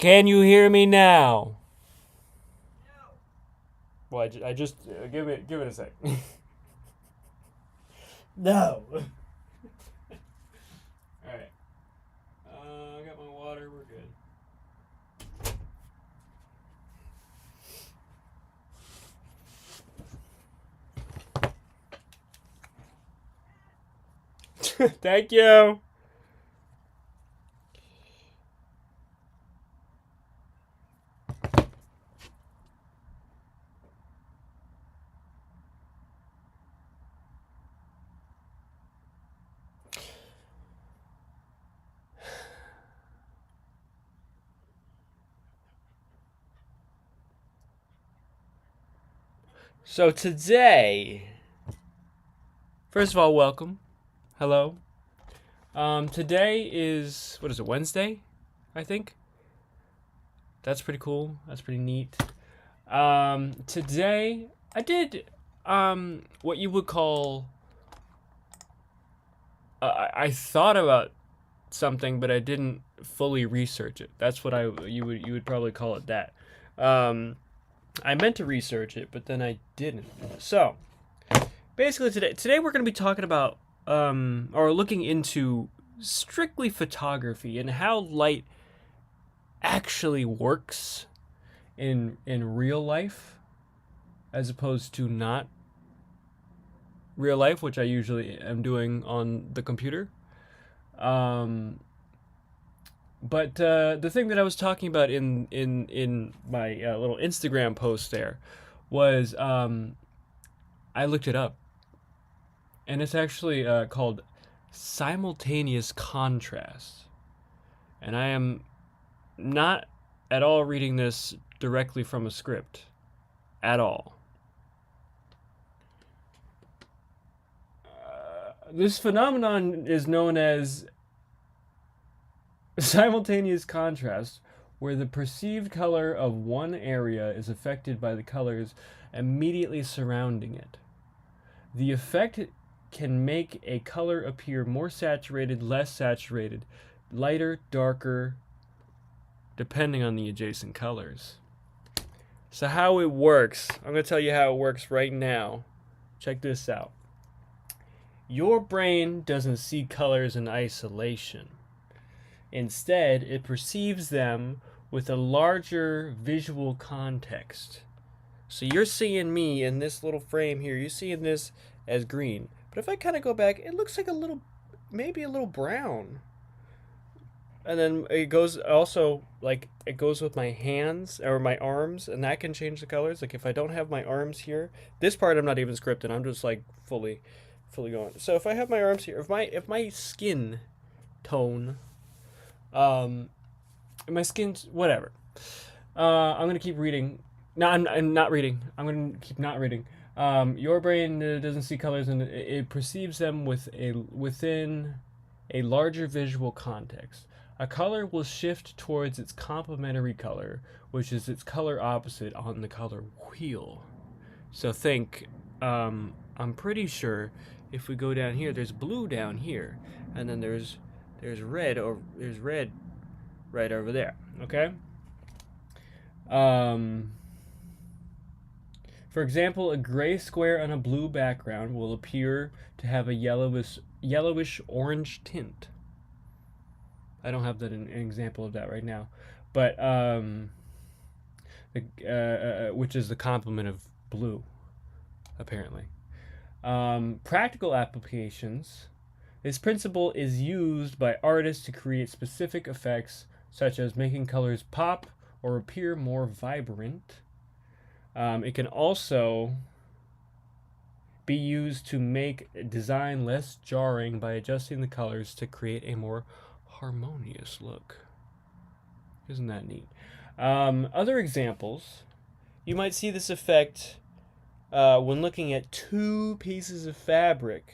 Can you hear me now? Well, I just give it a sec. No. All right. I got my water. We're good. Thank you. So today, first of all, welcome. Hello. Today is, what is it, Wednesday? I think. That's pretty cool. That's pretty neat. Today I did what you would call I thought about something, but I didn't fully research it. That's what you would probably call it that. I meant to research it, but then I didn't. So basically today we're going to be talking about or looking into strictly photography and how light actually works in real life as opposed to not real life, which I usually am doing on the computer. But the thing that I was talking about in my little Instagram post there was I looked it up, and it's actually called simultaneous contrast. And I am not at all reading this directly from a script at all. This phenomenon is known as simultaneous contrast, where the perceived color of one area is affected by the colors immediately surrounding it. The effect can make a color appear more saturated, less saturated, lighter, darker, depending on the adjacent colors. So how it works, I'm going to tell you how it works right now. Check this out. Your brain doesn't see colors in isolation. Instead, it perceives them with a larger visual context. So you're seeing me in this little frame here. You're seeing this as green. But if I kind of go back, it looks like maybe a little brown. And then it goes also, like, it goes with my hands or my arms, and that can change the colors. Like if I don't have my arms here, this part I'm not even scripting. I'm just like fully going. So if I have my arms here, if my skin tone, my skin's whatever. I'm gonna keep reading. No, I'm not reading. I'm gonna keep not reading. Your brain doesn't see colors, and it perceives them within a larger visual context. A color will shift towards its complementary color, which is its color opposite on the color wheel. So think, I'm pretty sure if we go down here, there's blue down here, and then there's red, or there's red right over there. Okay. For example, a gray square on a blue background will appear to have a yellowish orange tint. I don't have an example of that right now, but which is the complement of blue, apparently. Practical applications. This principle is used by artists to create specific effects, such as making colors pop or appear more vibrant. It can also be used to make a design less jarring by adjusting the colors to create a more harmonious look. Isn't that neat? Other examples, you might see this effect when looking at two pieces of fabric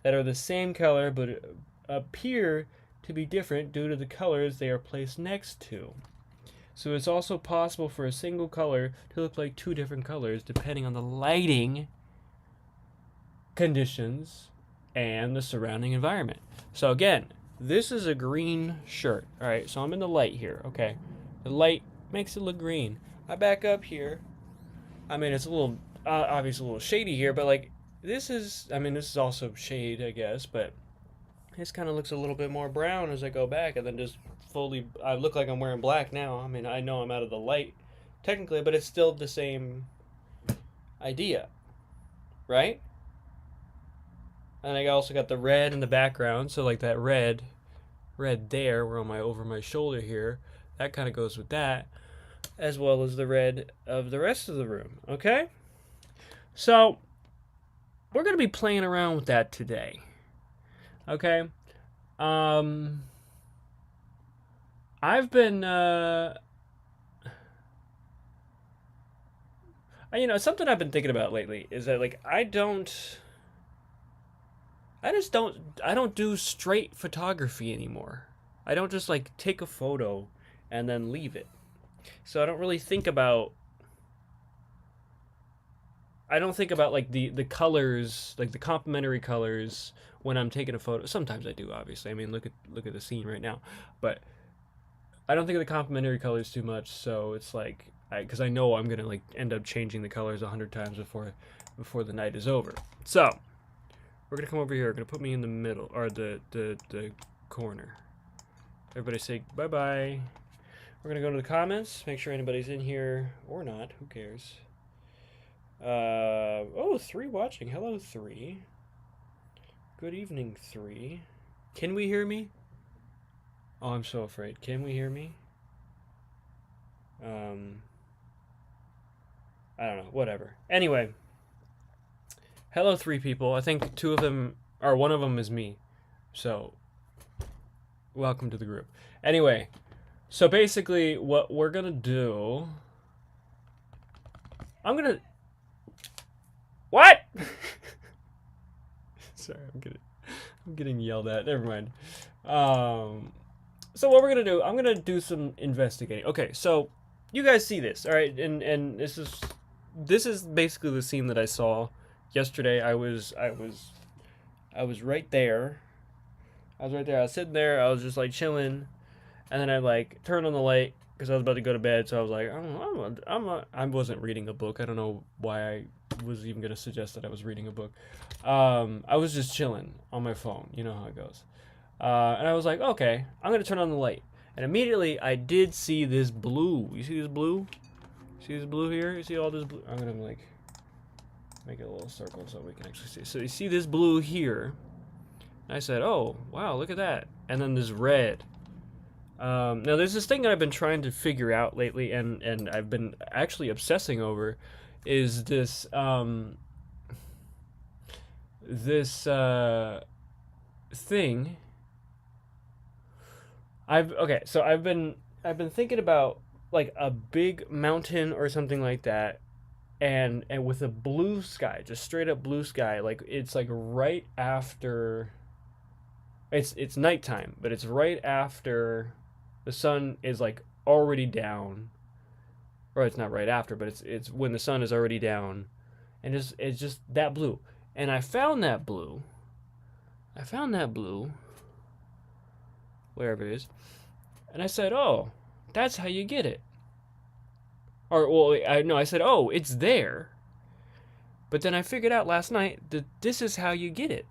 that are the same color but appear to be different due to the colors they are placed next to. So it's also possible for a single color to look like two different colors depending on the lighting conditions and the surrounding environment. So again, this is a green shirt. All right, so I'm in the light here. Okay, The light makes it look green. I back up here. I mean, it's a little, obviously a little shady here, but like, this is, I mean, this is also shade, I guess, but this kind of looks a little bit more brown as I go back, and then just fully, I look like I'm wearing black now. I mean, I know I'm out of the light, technically, but it's still the same idea, right? And I also got the red in the background, so like that red there, where on my over my shoulder here, that kind of goes with that, as well as the red of the rest of the room. Okay, so we're gonna be playing around with that today. Okay, I've been you know, something I've been thinking about lately is that like I don't do straight photography anymore. I don't just like take a photo and then leave it. So I don't really think about like the colors, like the complementary colors when I'm taking a photo. Sometimes I do, obviously. I mean, look at the scene right now. But I don't think of the complementary colors too much, so it's like because I know I'm gonna like end up changing the colors 100 times before the night is over. So we're gonna come over here. We're gonna put me in the middle or the corner. Everybody say bye bye. We're gonna go to the comments. Make sure anybody's in here or not. Who cares? Oh, 3 watching. Hello, 3. Good evening, 3. Can we hear me? Oh, I'm so afraid. Can we hear me? I don't know. Whatever. Anyway, hello, 3 people. I think 2 of them, or 1 of them is me. So, welcome to the group. Anyway, so basically what we're gonna do... What? Sorry, I'm getting yelled at. Never mind. So what we're gonna do, I'm gonna do some investigating. Okay, so you guys see this, all right? And this is basically the scene that I saw yesterday. I was right there. I was right there. I was sitting there. I was just like chilling, and then I like turned on the light because I was about to go to bed. So I was like, I wasn't reading a book. I don't know why I was even gonna suggest that I was reading a book. I was just chilling on my phone. You know how it goes. And I was like, okay, I'm gonna turn on the light. And immediately I did see this blue. You see this blue? See this blue here? You see all this blue? I'm gonna like make it a little circle so we can actually see. So you see this blue here. And I said, oh, wow, look at that. And then this red. Now there's this thing that I've been trying to figure out lately, and I've been actually obsessing over, is this thing. So I've been thinking about like a big mountain or something like that, and with a blue sky, just straight up blue sky. Like it's like right after. It's nighttime, but it's right after the sun is like already down, or it's not right after, but it's when the sun is already down, and it's just that blue. And I found that blue. Wherever it is, and I said, "Oh, that's how you get it." Or well, I said, "Oh, it's there." But then I figured out last night that this is how you get it.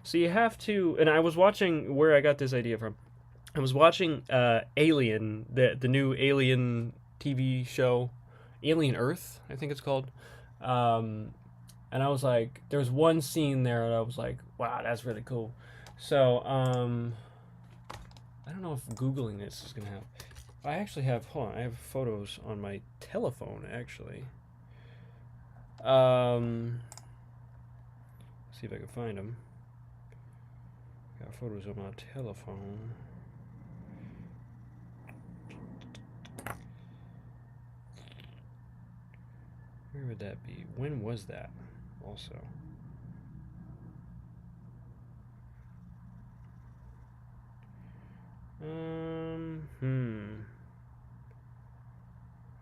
So you have to, and I was watching where I got this idea from. I was watching Alien, the new Alien TV show, Alien Earth, I think it's called. And I was like, there was one scene there, and I was like, wow, that's really cool. So I don't know if Googling this is gonna help. I actually have, hold on, I have photos on my telephone actually. See if I can find them. Got photos on my telephone. Where would that be? When was that? Also.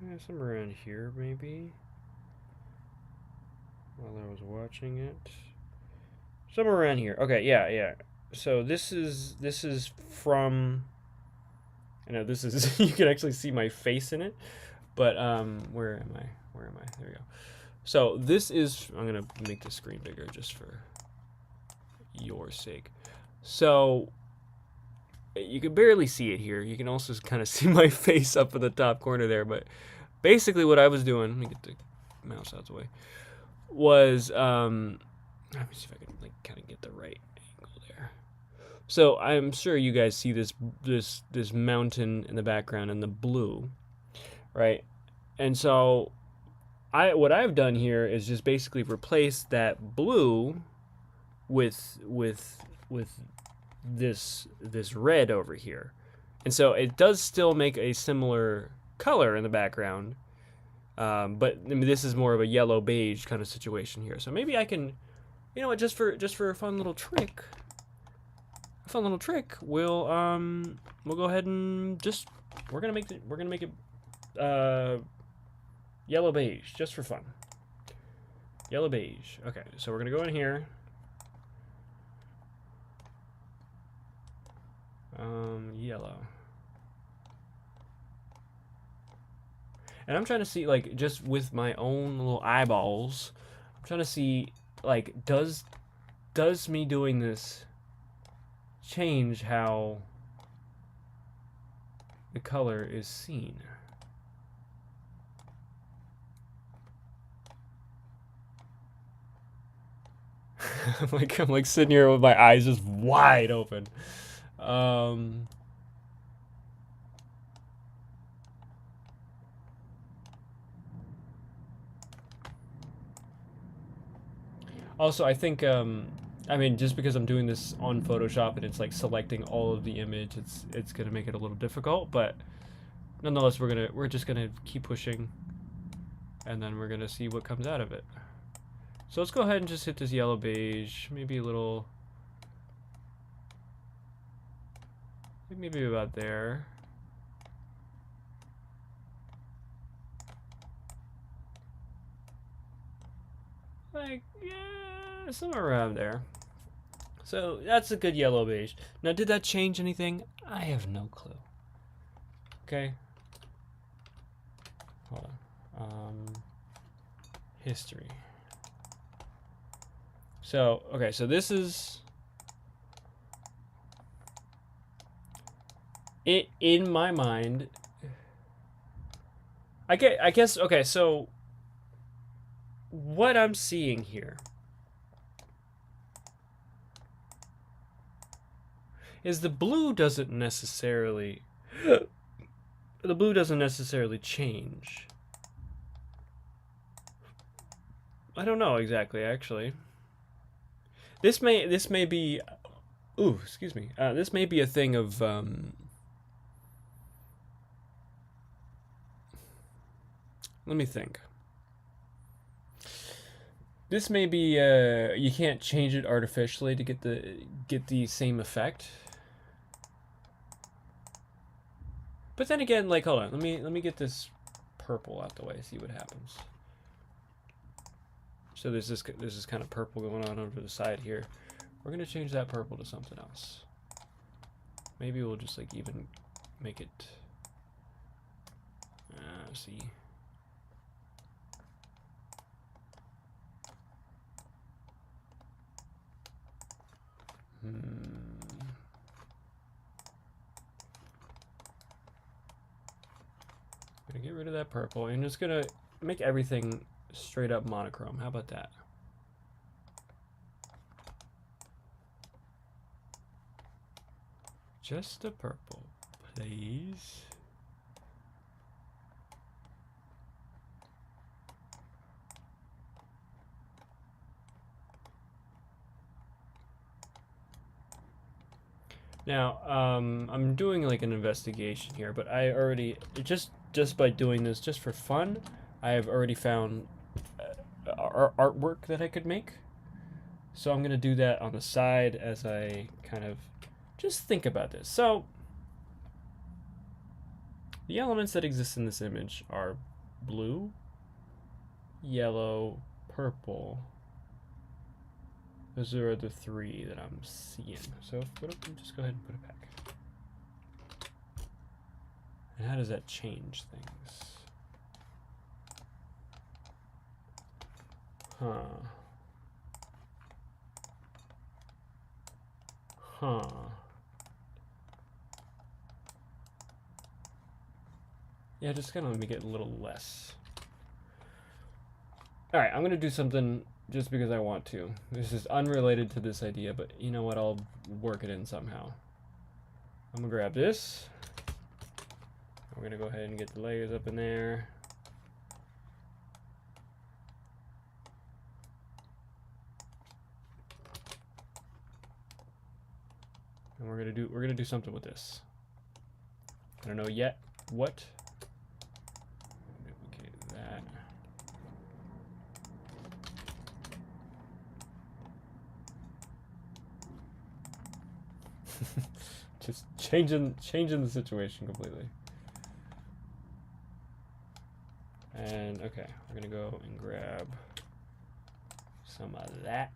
Yeah, somewhere around here, maybe. While I was watching it. Somewhere around here. Okay, yeah. So this is from I know this is, you can actually see my face in it, but where am I? Where am I? There we go. So this is, I'm gonna make the screen bigger just for your sake. So you can barely see it here. You can also kind of see my face up in the top corner there, but basically what I was doing, let me get the mouse out of the way, was, let me see if I can like kind of get the right angle there. So I'm sure you guys see this mountain in the background in the blue, right? And so what I've done here is just basically replace that blue with this red over here. And so it does still make a similar color in the background, but I mean, this is more of a yellow beige kind of situation here. So maybe I can, you know what, just for a fun little trick, we'll go ahead and just we're gonna make it yellow beige just for fun. Yellow beige. Okay, so we're gonna go in here. Yellow. And I'm trying to see, like, just with my own little eyeballs, I'm trying to see, like, does me doing this change how the color is seen? I'm like sitting here with my eyes just wide open. Also, I think, I mean, just because I'm doing this on Photoshop and it's like selecting all of the image, it's gonna make it a little difficult. But nonetheless, we're just gonna keep pushing, and then we're gonna see what comes out of it. So let's go ahead and just hit this yellow beige, maybe a little, maybe about there. Like, yeah, somewhere around there. So that's a good yellow beige. Now, did that change anything? I have no clue. Okay. Hold on. History. So, okay, so this is it in my mind. I guess, okay, so what I'm seeing here is the blue doesn't necessarily change. I don't know exactly, actually. This may be, ooh, excuse me. This may be a thing of let me think. This may be you can't change it artificially to get the same effect. But then again, like, hold on, let me get this purple out the way, see what happens. So there's this kind of purple going on over the side here. We're gonna change that purple to something else. Maybe we'll just like even make it. See. Gonna get rid of that purple and just gonna make everything straight up monochrome. How about that? Just a purple, please. Now, I'm doing like an investigation here, but I already, just by doing this just for fun, I have already found artwork that I could make. So I'm gonna do that on the side as I kind of just think about this. So the elements that exist in this image are blue, yellow, purple. Those are the three that I'm seeing. So just go ahead and put it back. And how does that change things? Huh. Huh. Yeah, just kind of make it a little less. Alright, I'm going to do something just because I want to. This is unrelated to this idea, but you know what? I'll work it in somehow. I'm going to grab this. We're going to go ahead and get the layers up in there. And we're gonna do something with this. I don't know yet what. Duplicate that. Just changing the situation completely. And okay, we're gonna go and grab some of that.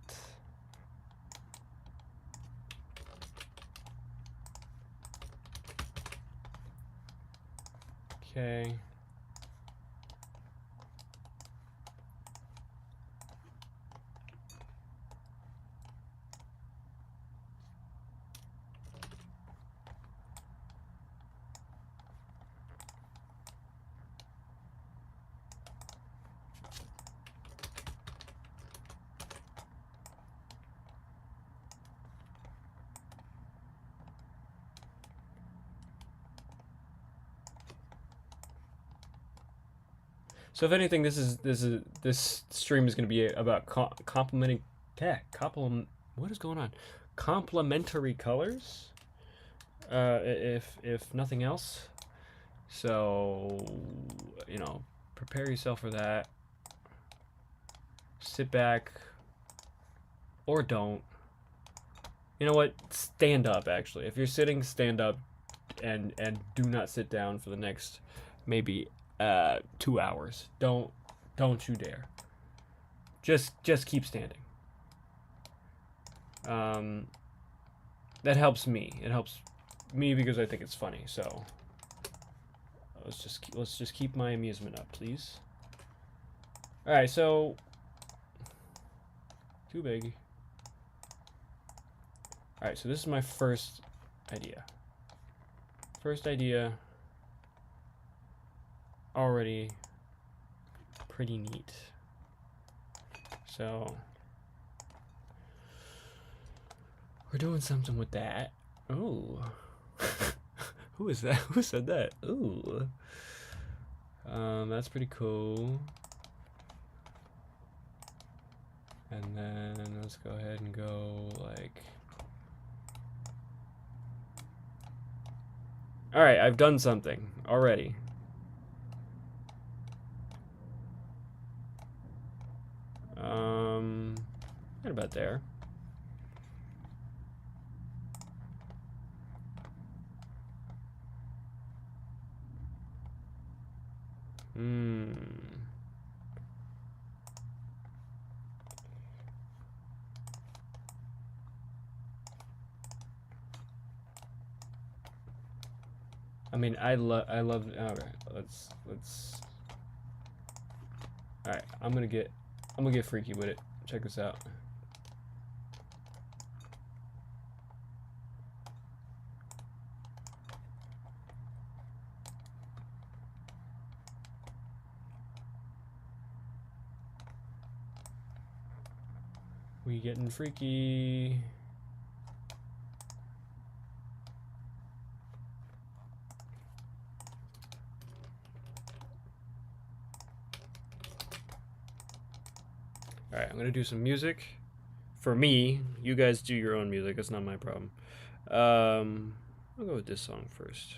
Okay. So if anything, this stream is going to be about complementing what is going on? Complementary colors, if nothing else. So you know, prepare yourself for that. Sit back, or don't. You know what? Stand up. Actually, if you're sitting, stand up, and do not sit down for the next maybe 2 hours. Don't you dare. Just keep standing. That helps me. It helps me because I think it's funny. So let's just keep my amusement up, please. All right, so too big. All right, so this is my first idea. First idea. Already pretty neat. So we're doing something with that. Ooh. Who is that? Who said that? Ooh. That's pretty cool. And then let's go ahead and go like. All right, I've done something already. Right about there. I mean, I love. All right, let's. All right, I'm gonna get freaky with it. Check this out. We getting freaky. All right, I'm gonna do some music. For me, you guys do your own music. That's not my problem. I'll go with this song first.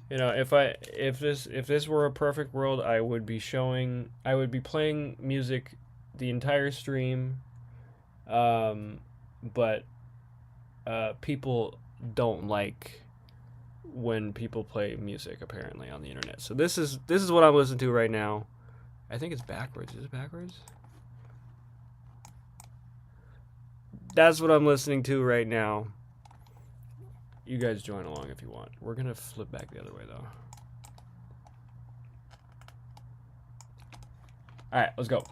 You know, if this were a perfect world, I would be playing music the entire stream. But people don't like when people play music apparently on the internet. So this is what I'm listening to right now. I think it's backwards. Is it backwards? That's what I'm listening to right now. You guys join along if you want. We're gonna flip back the other way though. All right, let's go.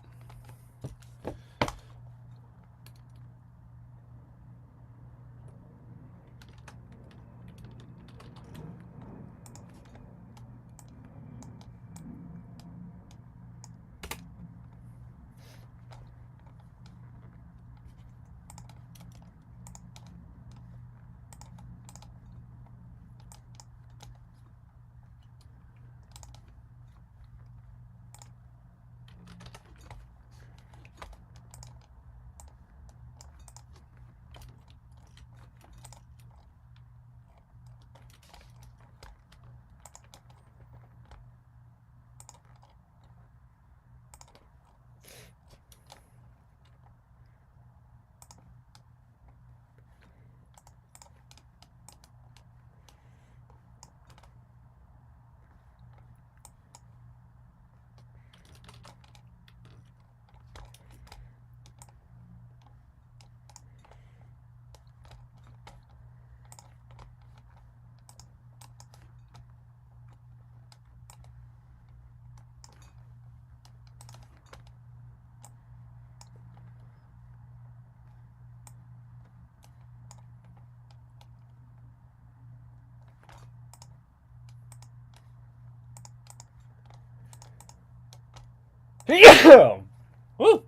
Woo!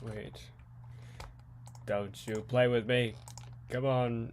Wait. Don't you play with me. Come on.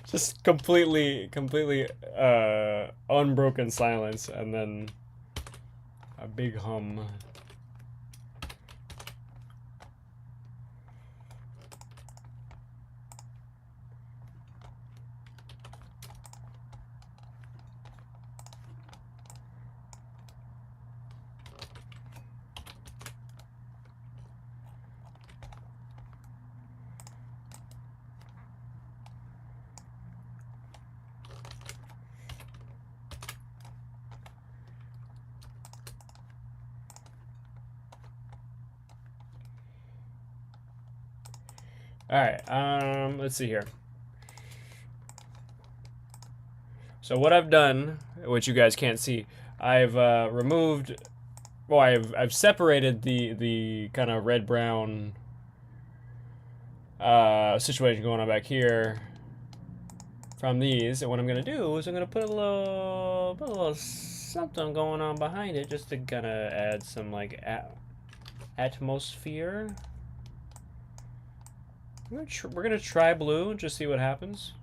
Just completely unbroken silence, and then a big hum. All right, let's see here. So what I've done, which you guys can't see, I've removed, well, I've separated the kind of red-brown situation going on back here from these, and what I'm gonna do is I'm gonna put a little something going on behind it, just to kind of add some like atmosphere. We're gonna try blue and just see what happens.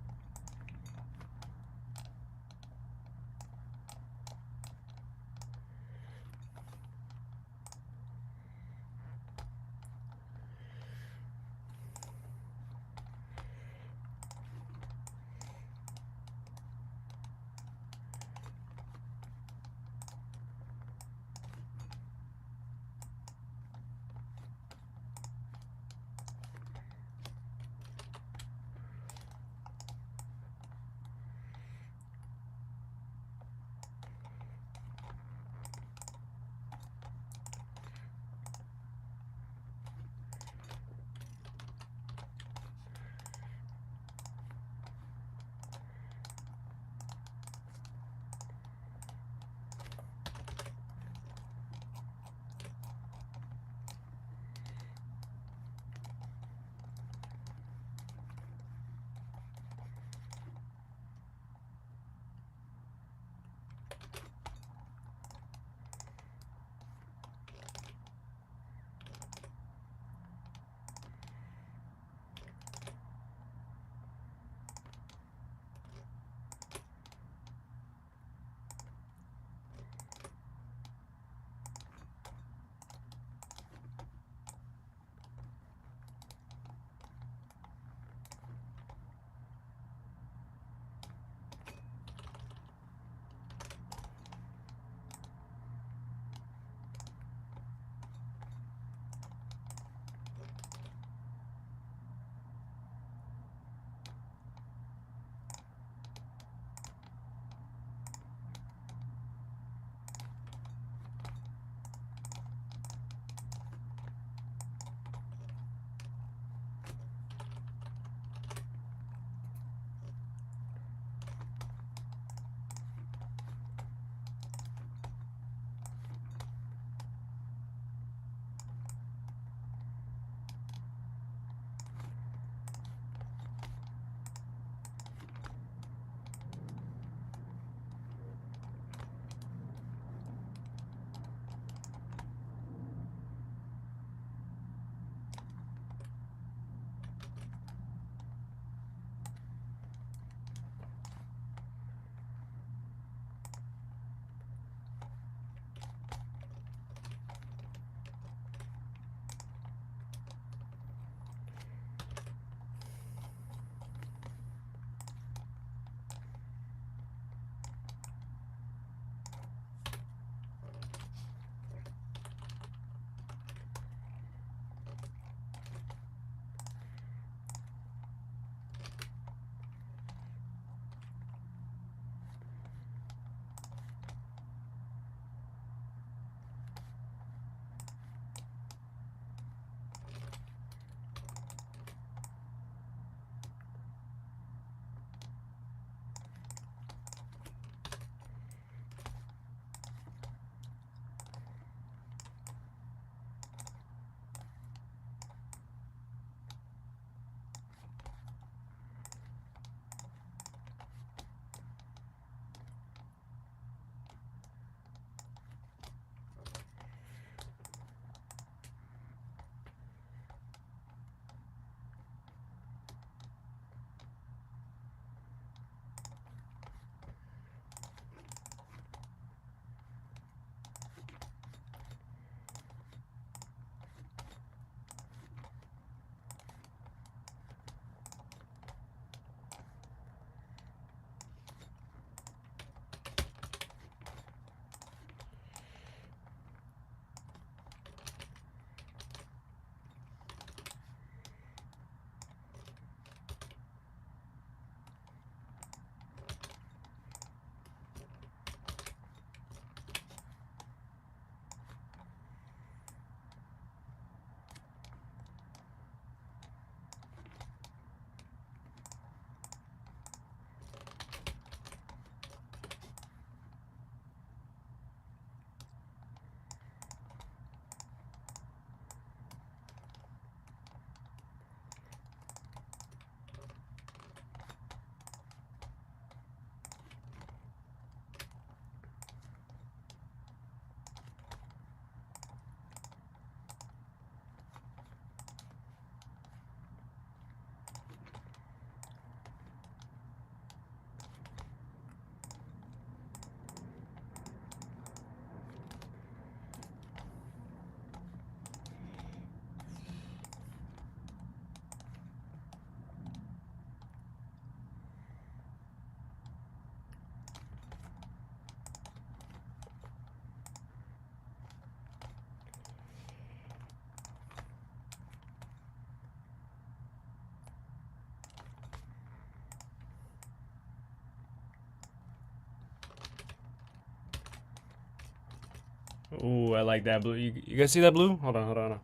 Ooh, I like that blue. You guys see that blue? Hold on, hold on, hold on.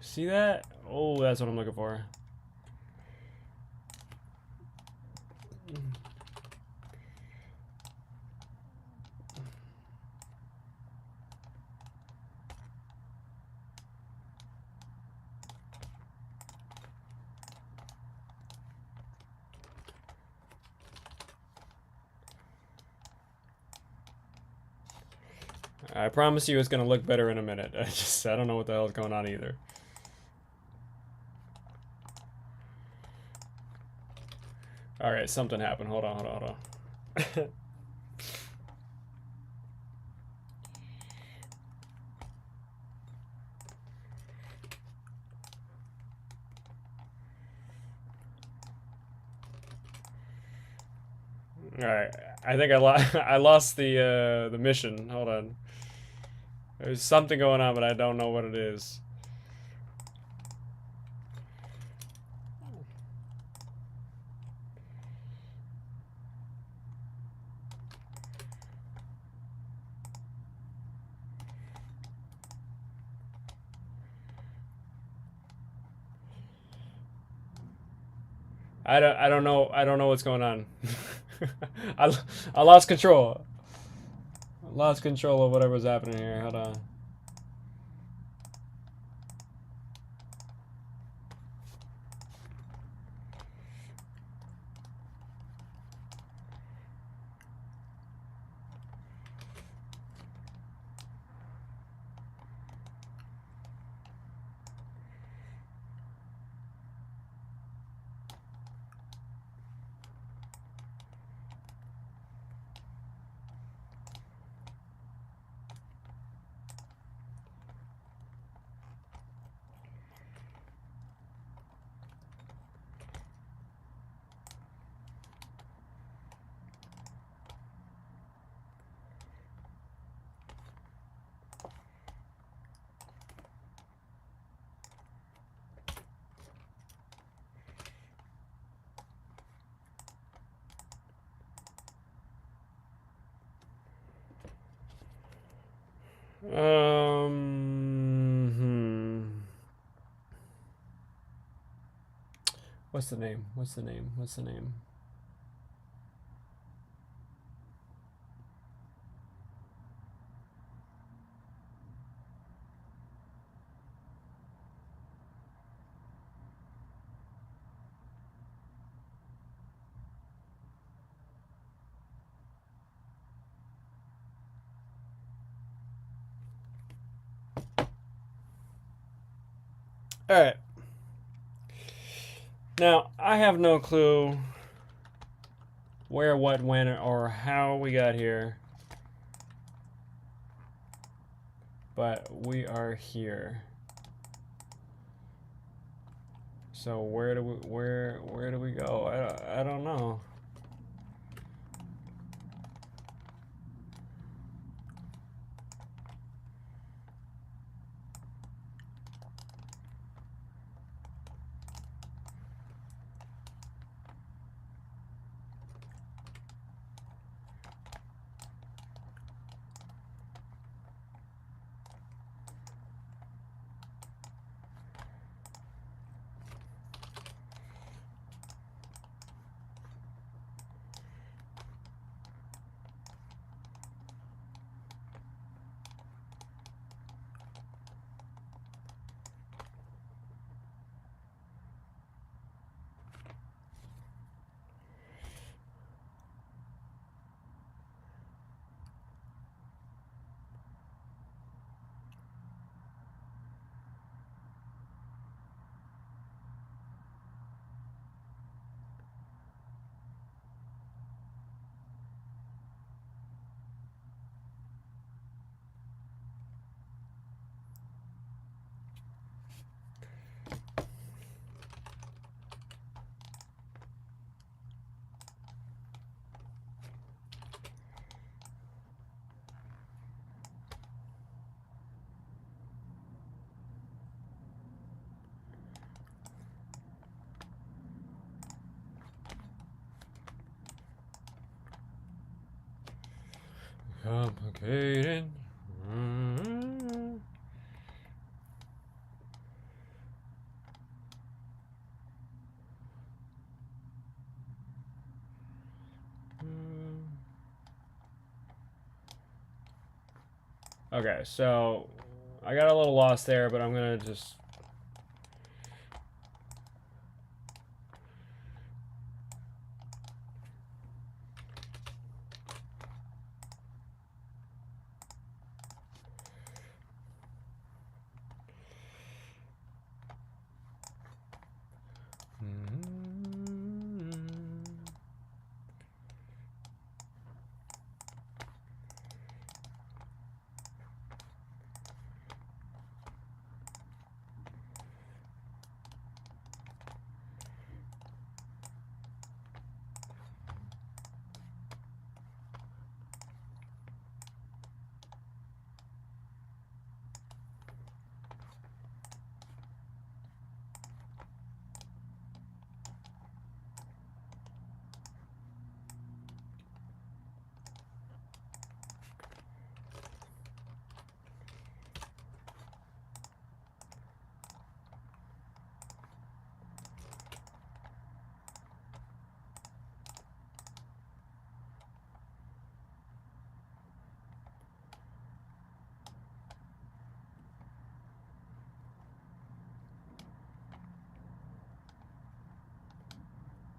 See that? Oh, that's what I'm looking for. I promise you it's gonna look better in a minute. I don't know what the hell is going on either. Alright, something happened. Hold on, hold on, hold on. Alright, I think I lost the mission. Hold on. There's something going on, but I don't know what it is. I don't know what's going on. I lost control. I lost control of whatever's happening here. Hold on. What's the name? What's the name? What's the name? Alright. Now, I have no clue where, what, when, or how we got here. But we are here. So where do we go? I don't know. Complicated. Okay, so I got a little lost there, but I'm gonna just...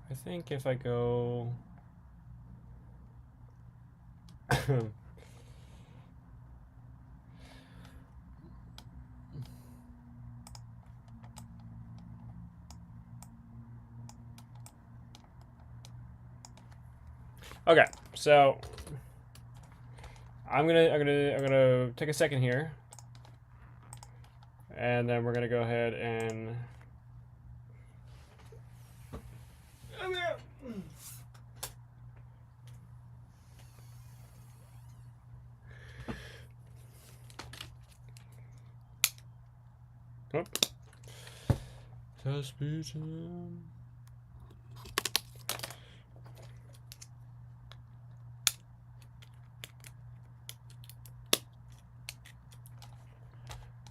I think if I go... Okay, so I'm gonna take a second here, and then we're gonna go ahead and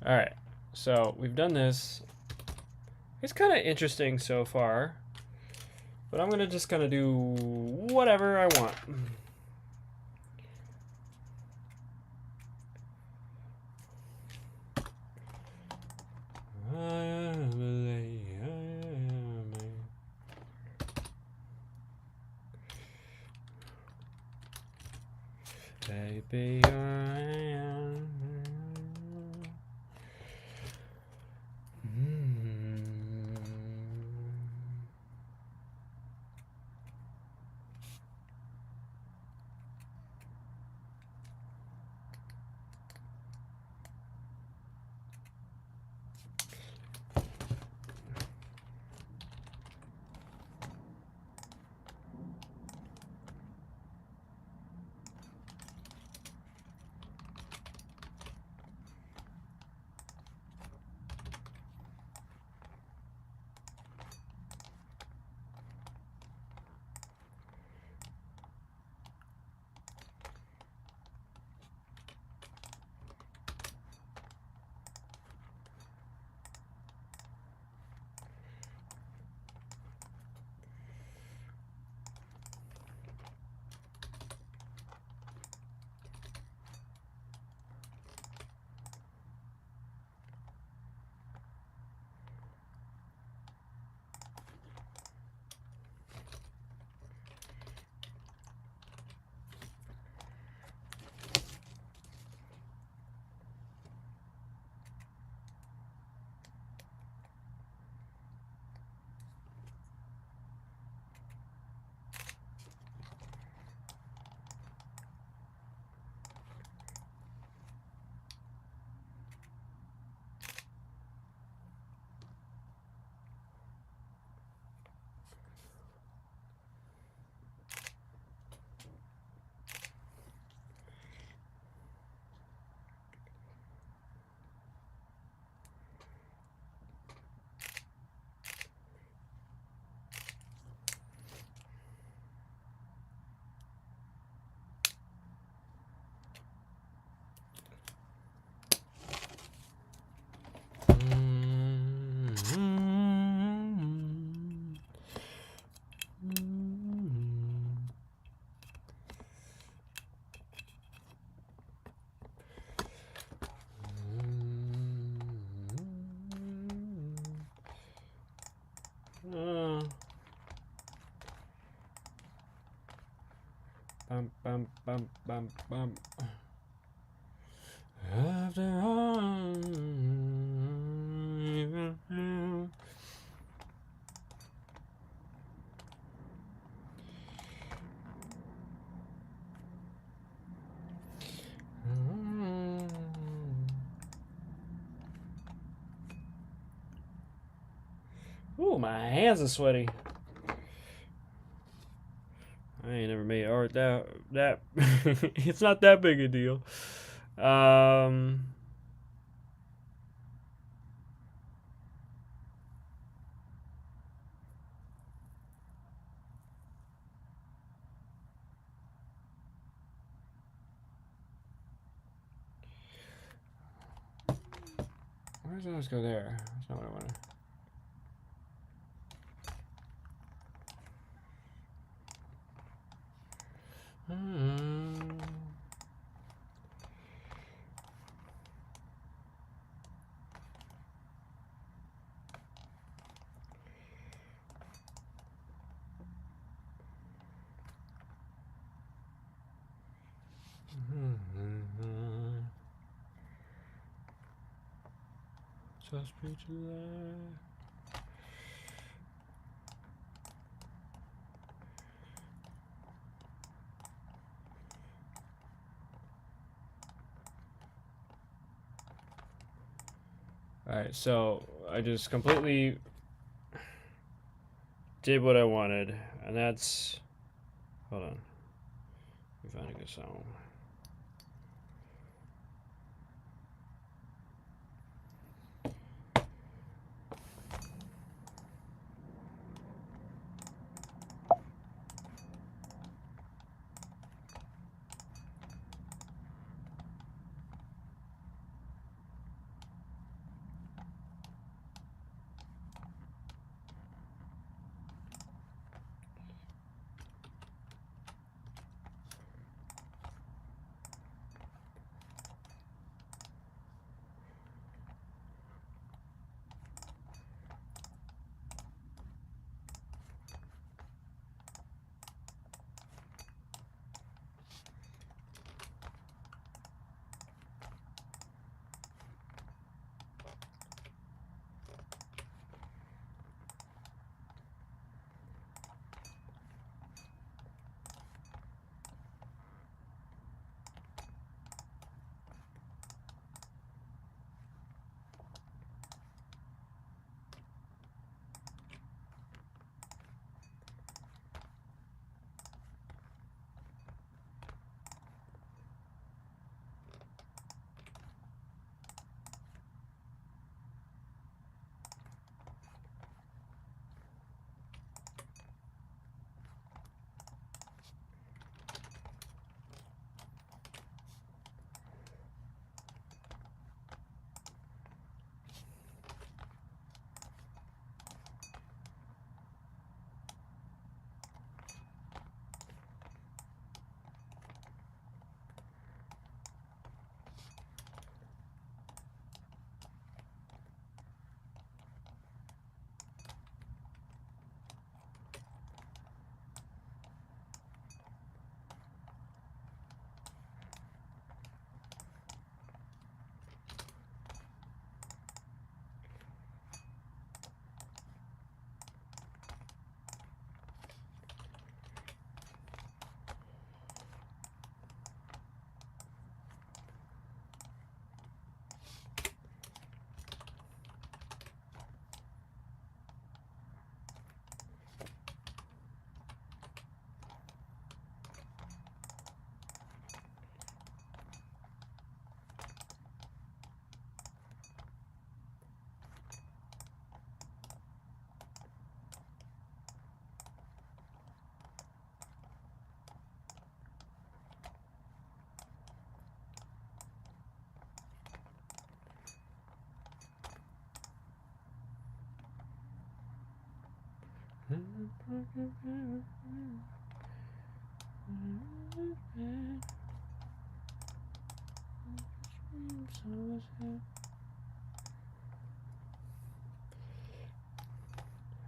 all right, so we've done this. It's kind of interesting so far, but I'm gonna just kind of do whatever I want. Baby, bum, bum, bum, bum, bum. After all, ooh, my hands are sweaty. I ain't never made art that it's not that big a deal. Where does those go there? That's not what I wanted. Just be July. Alright, so I just completely did what I wanted, and that's, hold on, let me find a good song.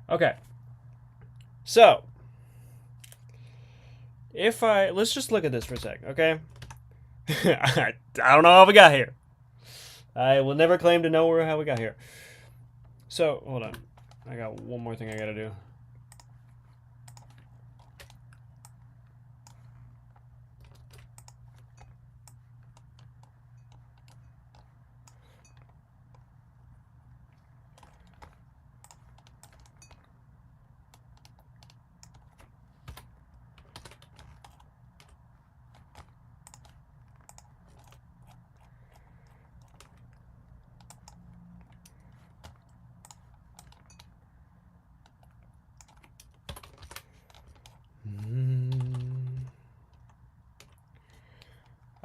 Okay, so let's just look at this for a sec, okay? I don't know how we got here. I will never claim to know how we got here. So, hold on. I got one more thing I gotta do.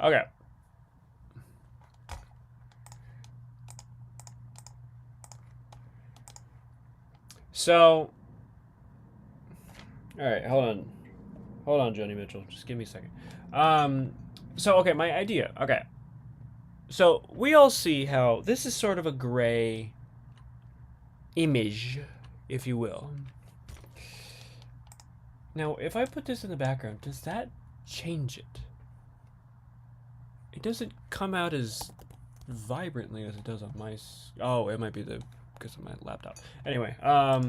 Okay. So, all right, hold on, Joni Mitchell. Just give me a second. So okay, my idea. Okay, so we all see how this is sort of a gray image, if you will. Now, if I put this in the background, does that change it? It doesn't come out as vibrantly as it does on my... Oh, it might be because of my laptop. Anyway, huh.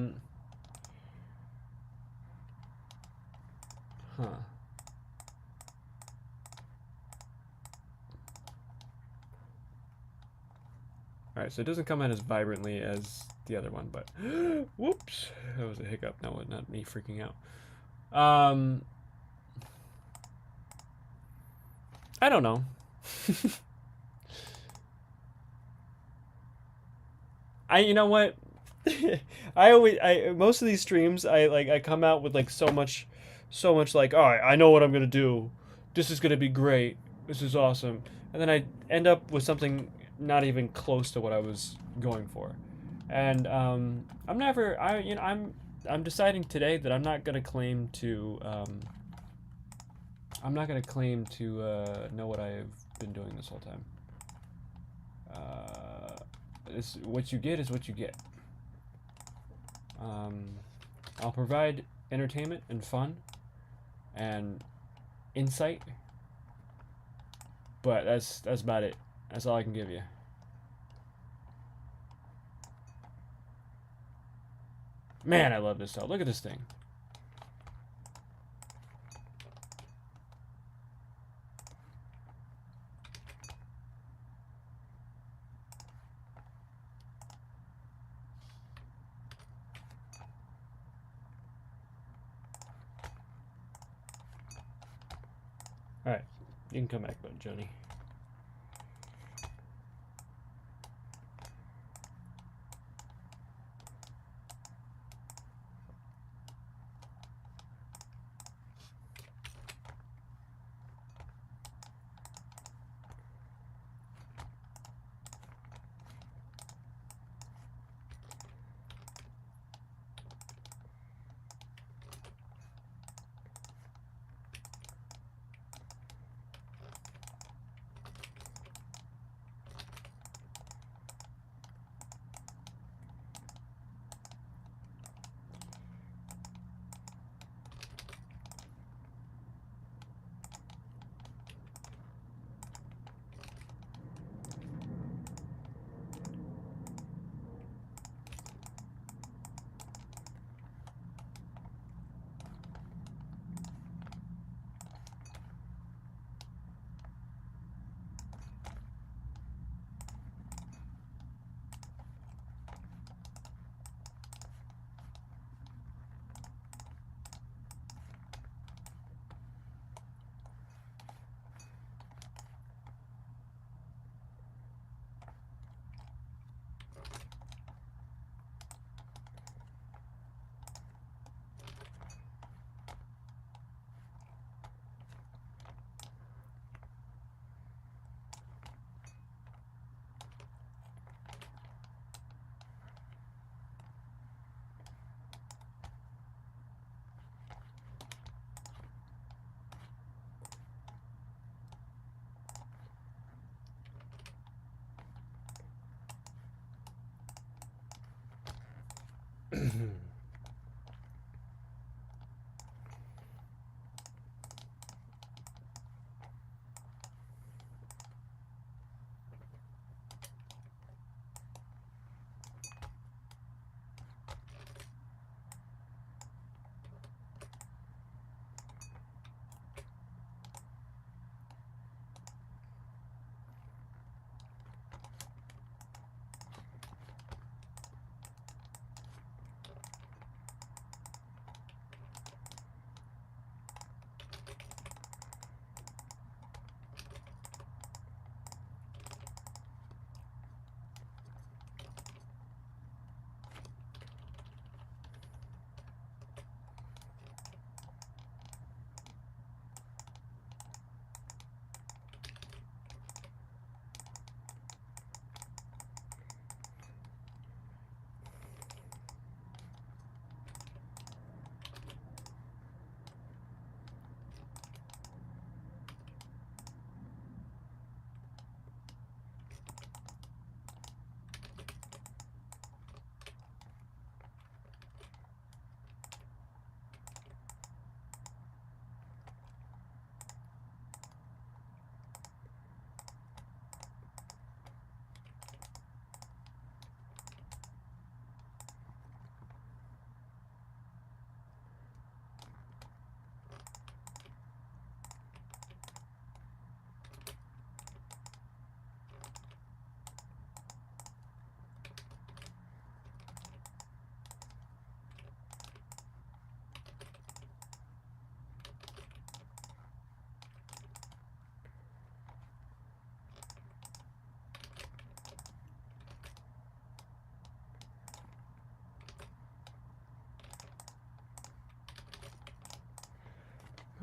Alright, so it doesn't come out as vibrantly as the other one, but... Whoops! That was a hiccup. No, not me freaking out. I don't know. You know what? Most of these streams, I come out with like so much like, oh, I know what I'm gonna do. This is gonna be great. This is awesome. And then I end up with something not even close to what I was going for. And I'm deciding today that I'm not gonna claim to know what I've been doing this whole time. What you get is what you get. I'll provide entertainment and fun and insight, but that's about it. That's all I can give you. Man, I love this cell. Look at this thing. Alright, you can come back, but Joni.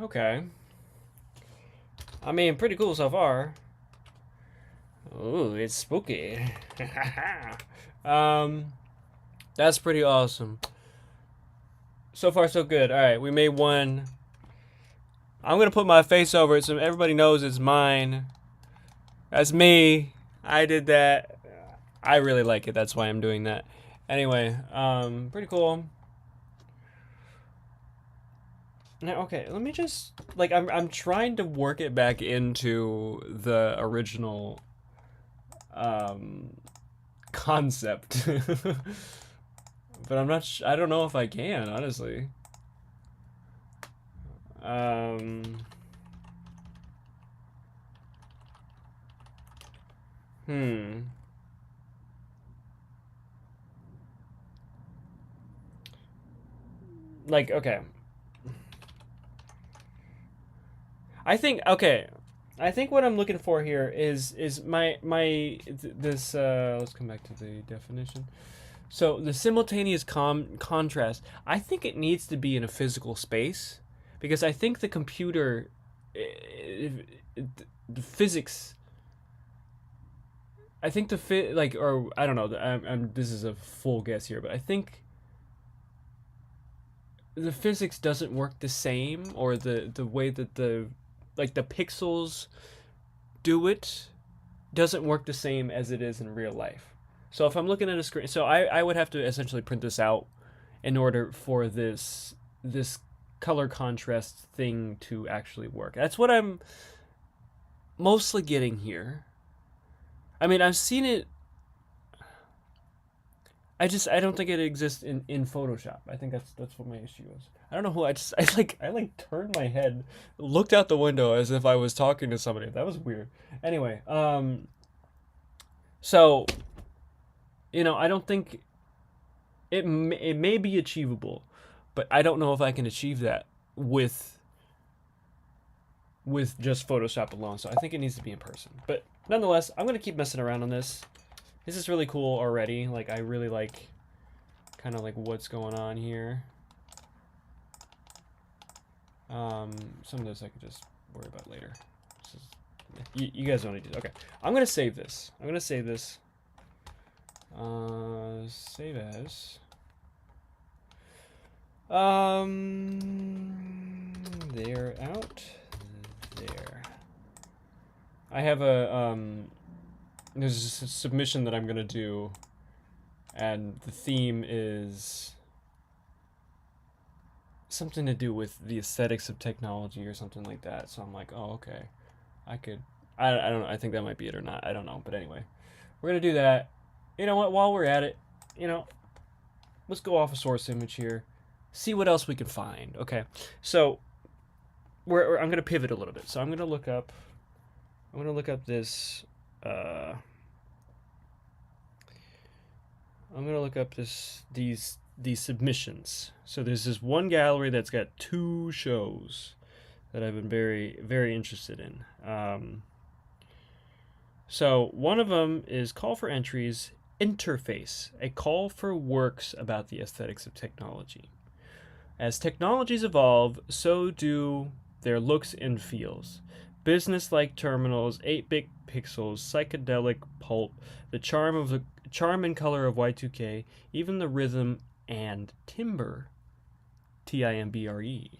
Okay. I mean, pretty cool so far. Ooh, it's spooky. That's pretty awesome. So far, so good. All right, we made one. I'm gonna put my face over it so everybody knows it's mine. That's me. I did that. I really like it. That's why I'm doing that. Anyway, pretty cool. Now, okay, let me just like I'm trying to work it back into the original concept. But I'm not I don't know if I can, honestly. Hmm. Like, okay. I think okay. I think what I'm looking for here is this let's come back to the definition. So the simultaneous contrast, I think it needs to be in a physical space because I think the computer the physics I think or I don't know, this is a full guess here, but I think the physics doesn't work the same, or the way that the pixels do it doesn't work the same as it is in real life. So if I'm looking at a screen, so I would have to essentially print this out in order for this color contrast thing to actually work. That's what I'm mostly getting here. I mean, I've seen it. I don't think it exists in Photoshop. I think that's what my issue is. I don't know who I turned my head, looked out the window as if I was talking to somebody. That was weird. Anyway, so I don't think it may be achievable, but I don't know if I can achieve that with just Photoshop alone. So I think it needs to be in person. But nonetheless, I'm gonna keep messing around on this. This is really cool already. Like, I really like kind of like what's going on here. Some of this I could just worry about later. You guys don't need to. Okay, I'm gonna save this. Save as. They're out there. I have a there's a submission that I'm gonna do, and the theme is something to do with the aesthetics of technology or something like that. So I'm like, oh, okay, I don't know. I think that might be it or not. I don't know. But anyway, we're gonna do that. You know what? While we're at it, let's go off a source image here, see what else we can find. Okay, so I'm gonna pivot a little bit. So I'm gonna look up this. I'm gonna look up these submissions. So there's this one gallery that's got 2 shows that I've been very, very interested in. So one of them is Call for Entries, Interface, a call for works about the aesthetics of technology. As technologies evolve, so do their looks and feels. Business-like terminals, 8-bit pixels, psychedelic pulp, the charm and color of Y2K, even the rhythm and timbre, TIMBRE,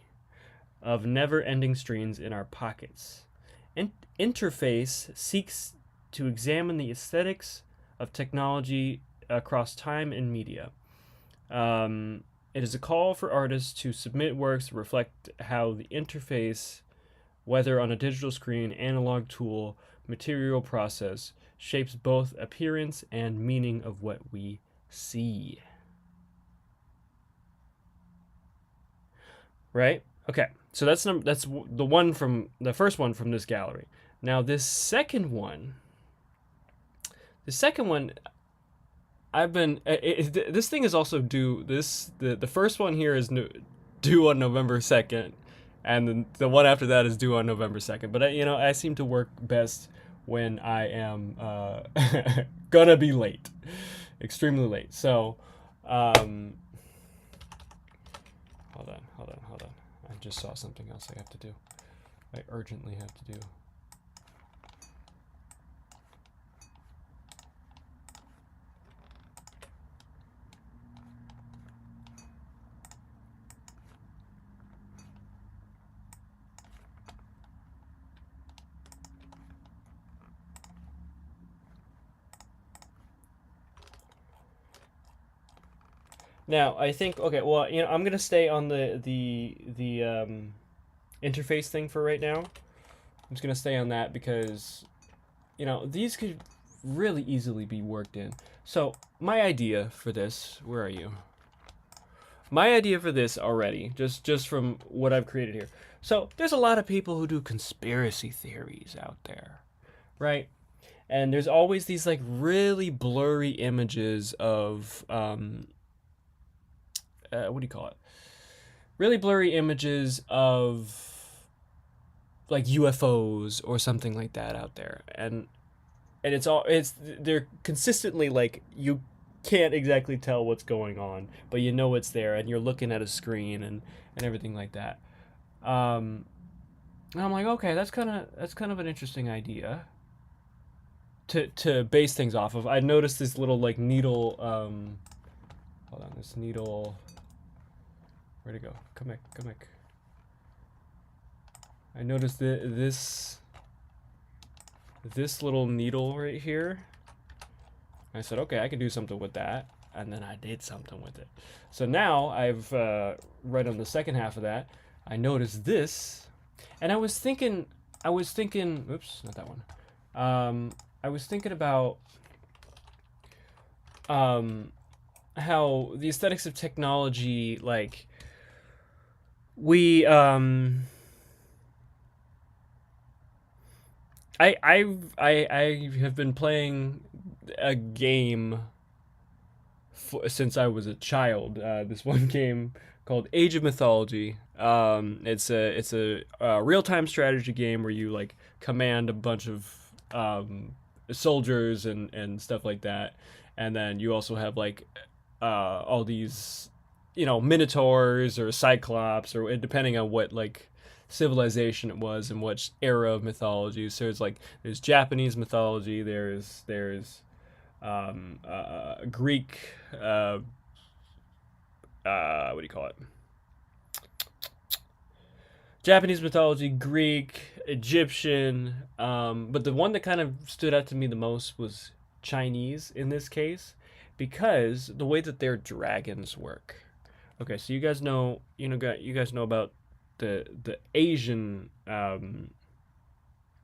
of never-ending streams in our pockets. Interface seeks to examine the aesthetics of technology across time and media. It is a call for artists to submit works that reflect how the interface, whether on a digital screen, analog tool, material process, shapes both appearance and meaning of what we see. Right? Okay. So that's the first one from this gallery. Now this second one, I've been this thing is also due. The first one here is due on November 2nd, and the one after that is due on November 2nd. But I seem to work best when I am gonna be late, extremely late. So hold on. I just saw something else I have to do. I urgently have to do. Now, I think, okay, well, I'm gonna stay on the interface thing for right now. I'm just gonna stay on that because, these could really easily be worked in. So, my idea for this, where are you? My idea for this already, just from what I've created here. So, there's a lot of people who do conspiracy theories out there, right? And there's always these like really blurry images of what do you call it? Really blurry images of like UFOs or something like that out there, and they're consistently like you can't exactly tell what's going on, but you know it's there, and you're looking at a screen and everything like that. And I'm like, okay, that's kind of an interesting idea to base things off of. I noticed this little like needle. Hold on, this needle. Where'd it go? Come back, come back. I noticed this little needle right here. I said, okay, I can do something with that, and then I did something with it. So now I've right on the second half of that, I noticed this, and I was thinking, oops, not that one. I was thinking about how the aesthetics of technology, like we I have been playing a game since I was a child. This one game called Age of Mythology. It's a real time strategy game where you like command a bunch of soldiers and stuff like that, and then you also have like all these minotaurs or cyclops, or depending on what like civilization it was and what era of mythology. So there's Japanese mythology, there's Greek, what do you call it? Japanese mythology, Greek, Egyptian, but the one that kind of stood out to me the most was Chinese in this case, because the way that their dragons work. Okay, so you guys know, you guys know about the Asian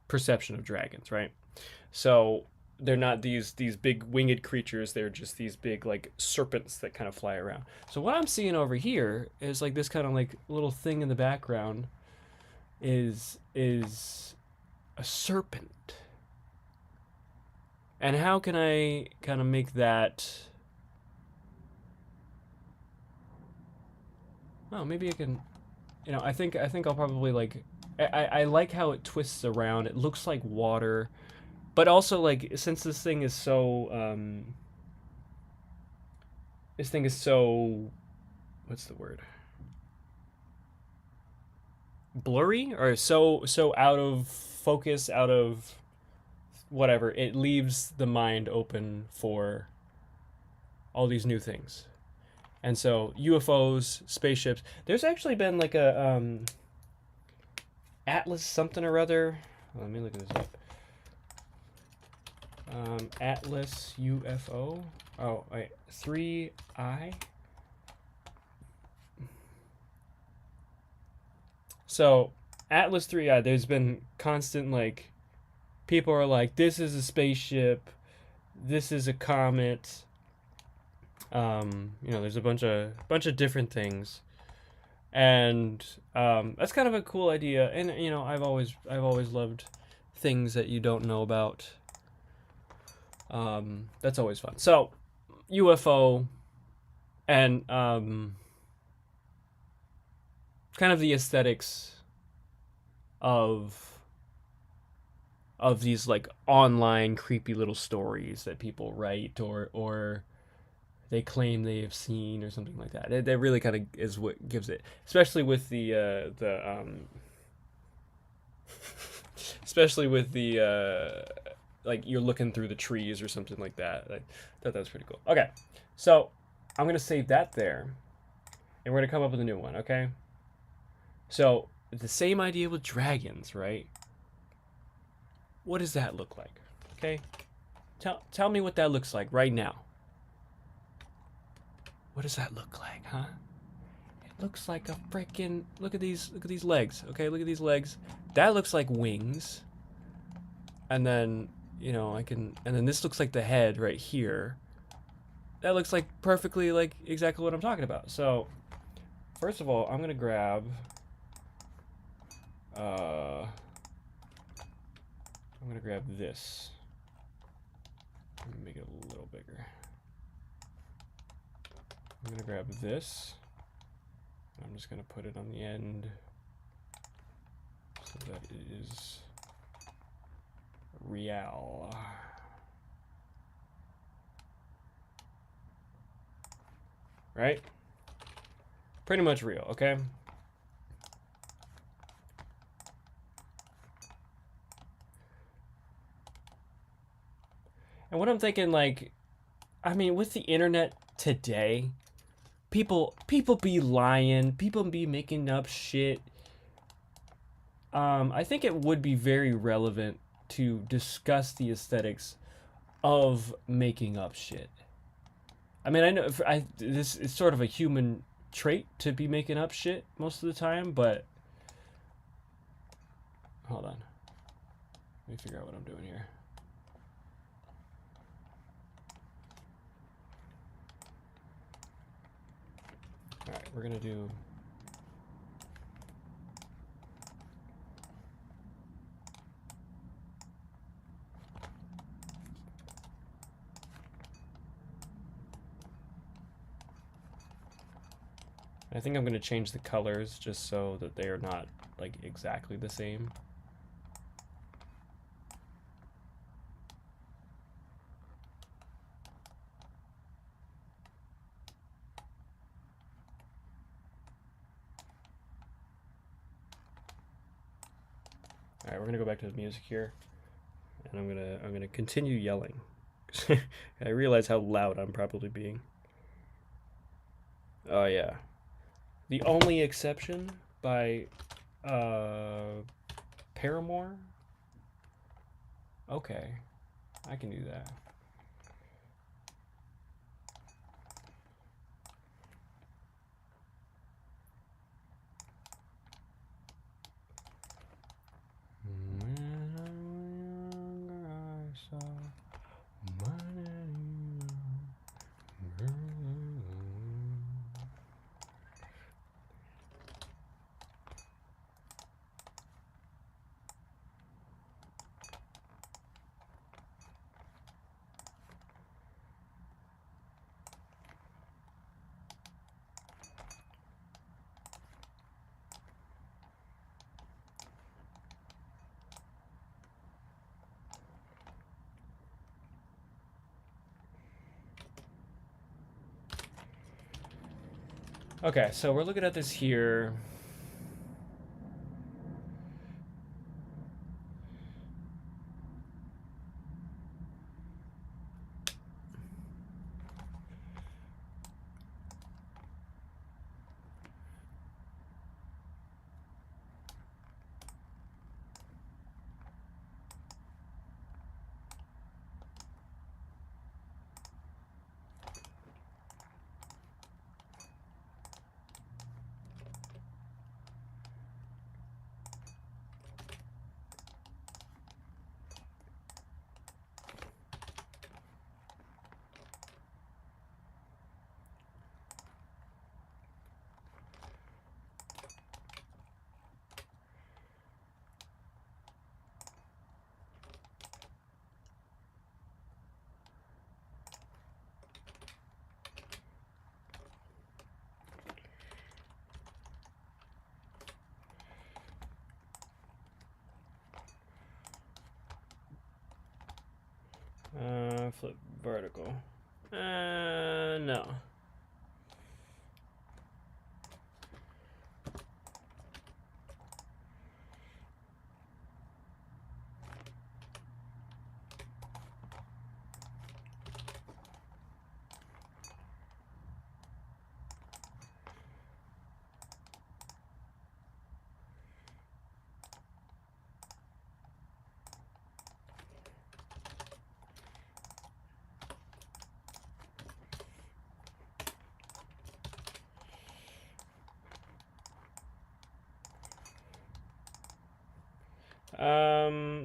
perception of dragons, right? So they're not these big winged creatures. They're just these big like serpents that kind of fly around. So what I'm seeing over here is like this kind of like little thing in the background is a serpent. And how can I kind of make that? Oh, maybe I can. I think I'll probably like. I like how it twists around. It looks like water, but also like since this thing is so, what's the word? Blurry, or so out of focus, out of whatever. It leaves the mind open for all these new things. And so UFOs, spaceships. There's actually been like a Atlas something or other. Let me look at this up. Atlas UFO. Oh, wait, 3I. So Atlas 3I. There's been constant like people are like, this is a spaceship, this is a comet. There's a bunch of different things, and that's kind of a cool idea. And I've always loved things that you don't know about. That's always fun. So UFO and kind of the aesthetics of these like online creepy little stories that people write, or they claim they have seen or something like that. That really kind of is what gives it, especially with especially with the like you're looking through the trees or something like that. I thought that was pretty cool. Okay, so I'm gonna save that there, and we're gonna come up with a new one. Okay, so the same idea with dragons, right? What does that look like? Okay, tell me what that looks like right now. What does that look like, huh? It looks like a freaking look at these legs. Okay, look at these legs. That looks like wings. And then, you know, and then this looks like the head right here. That looks like perfectly like exactly what I'm talking about. So, first of all, I'm gonna grab this. Let me make it a little bigger. I'm gonna grab this. I'm just gonna put it on the end so that it is real. Right? Pretty much real, okay? And what I'm thinking, like, I mean, with the internet today, people be lying, people be making up shit. I think it would be very relevant to discuss the aesthetics of making up shit. I mean, I know this is sort of a human trait to be making up shit most of the time, but hold on. Let me figure out what I'm doing here. All right, we're gonna do. I think I'm gonna change the colors just so that they are not like exactly the same. All right, we're gonna go back to the music here, and I'm gonna continue yelling. I realize how loud I'm probably being. Oh yeah, the only exception by Paramore. Okay, I can do that. Okay, so we're looking at this here. Flip vertical. No.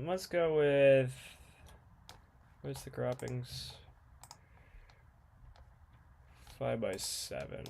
Let's go with, where's the croppings? 5x7.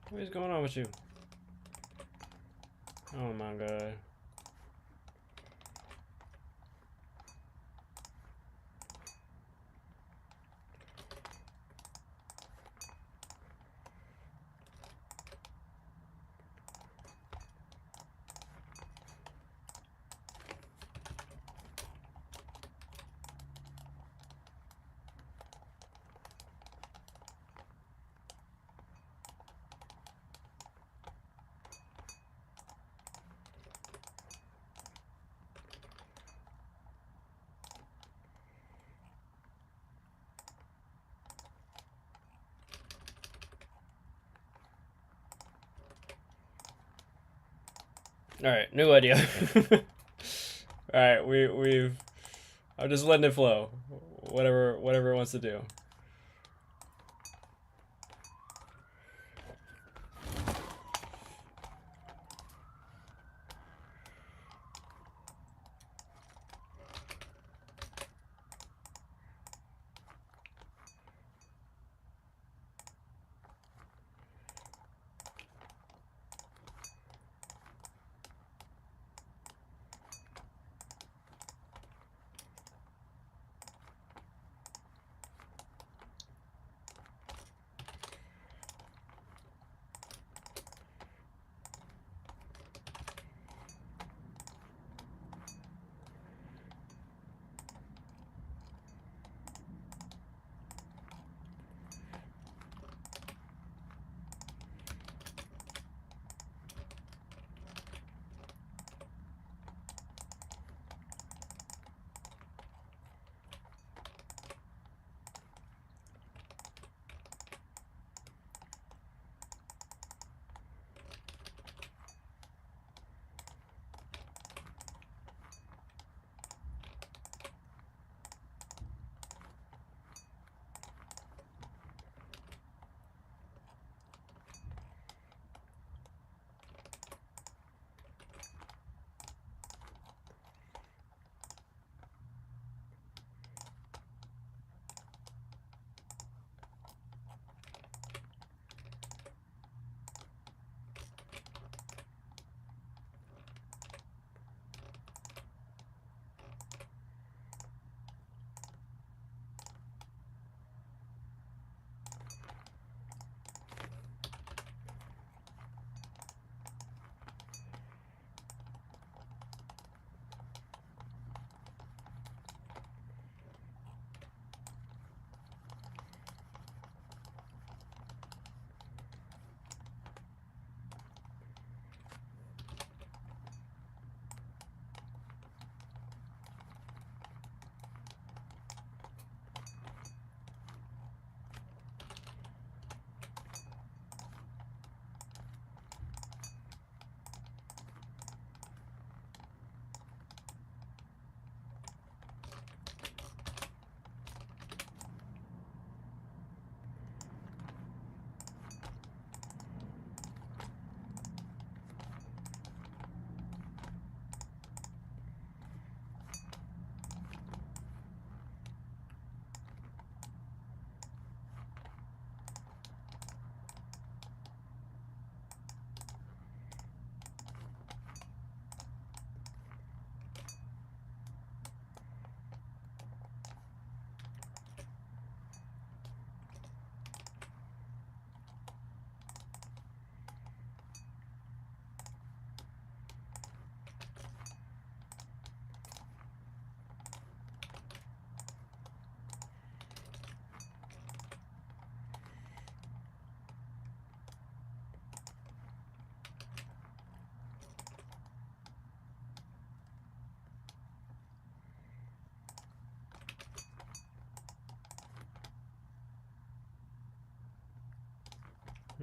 What is going on with you? Oh my god. All right, new idea. All right, we've. I'm just letting it flow, whatever it wants to do.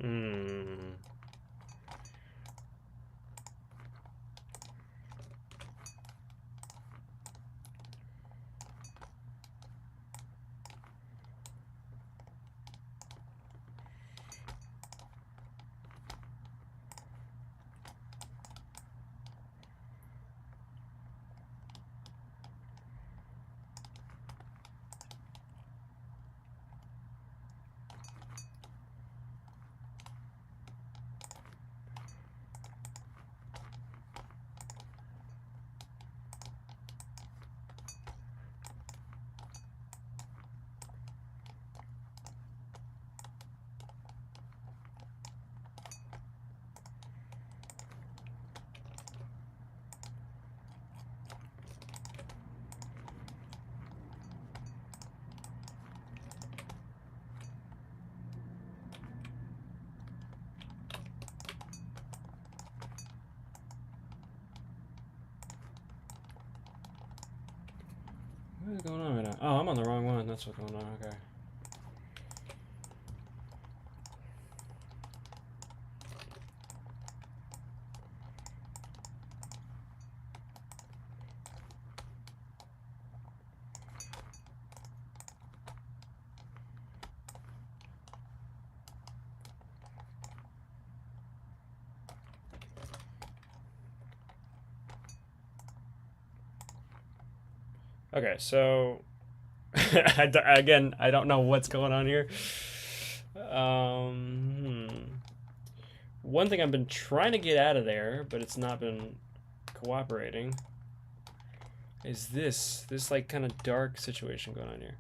Hmm. What is going on right now? Oh, I'm on the wrong one. That's what's going on. Okay. Okay, so again, I don't know what's going on here. One thing I've been trying to get out of there, but it's not been cooperating, is this like kind of dark situation going on here.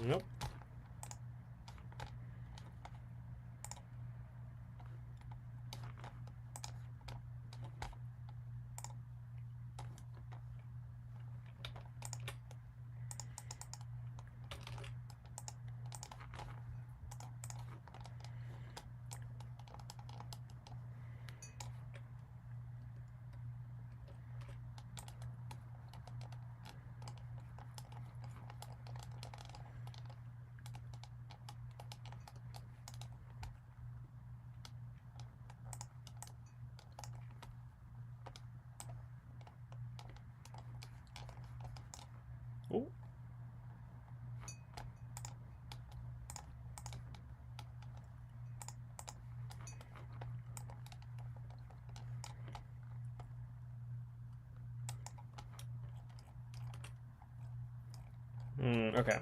Nope. Oh. Okay.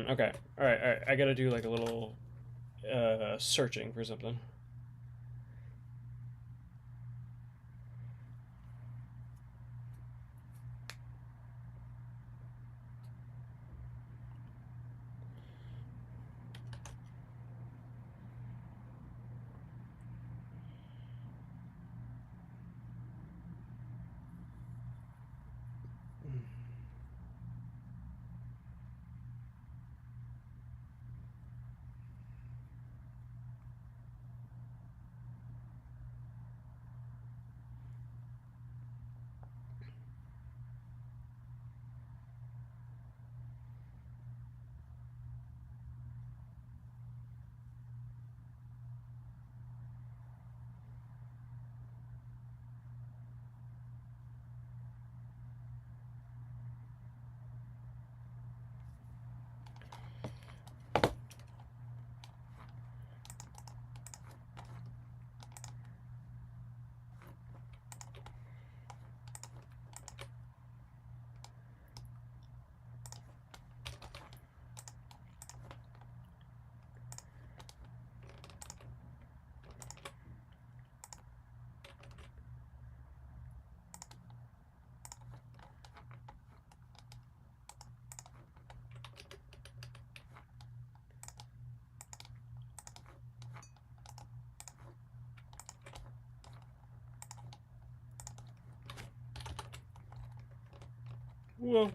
Okay. All right. I gotta do like a little searching for something. Whoa.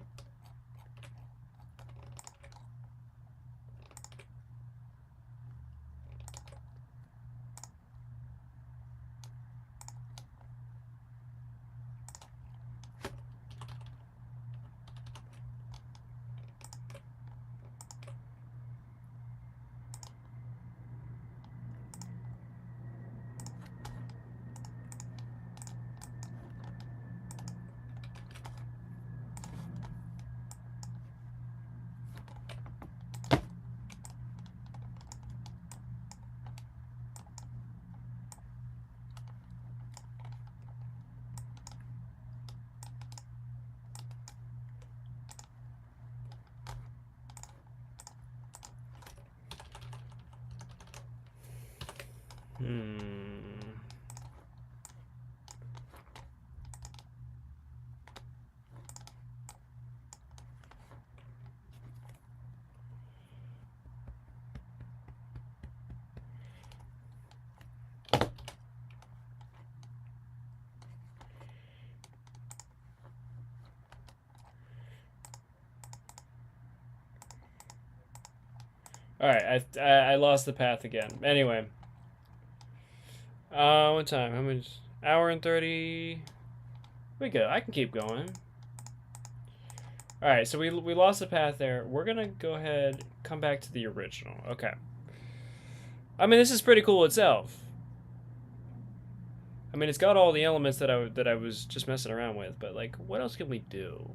All right, I lost the path again. Anyway, what time? How much? Hour and 30. We good. I can keep going. All right, so we lost the path there. We're gonna go ahead, come back to the original. Okay. I mean, this is pretty cool itself. I mean, it's got all the elements that I was just messing around with, but like, what else can we do?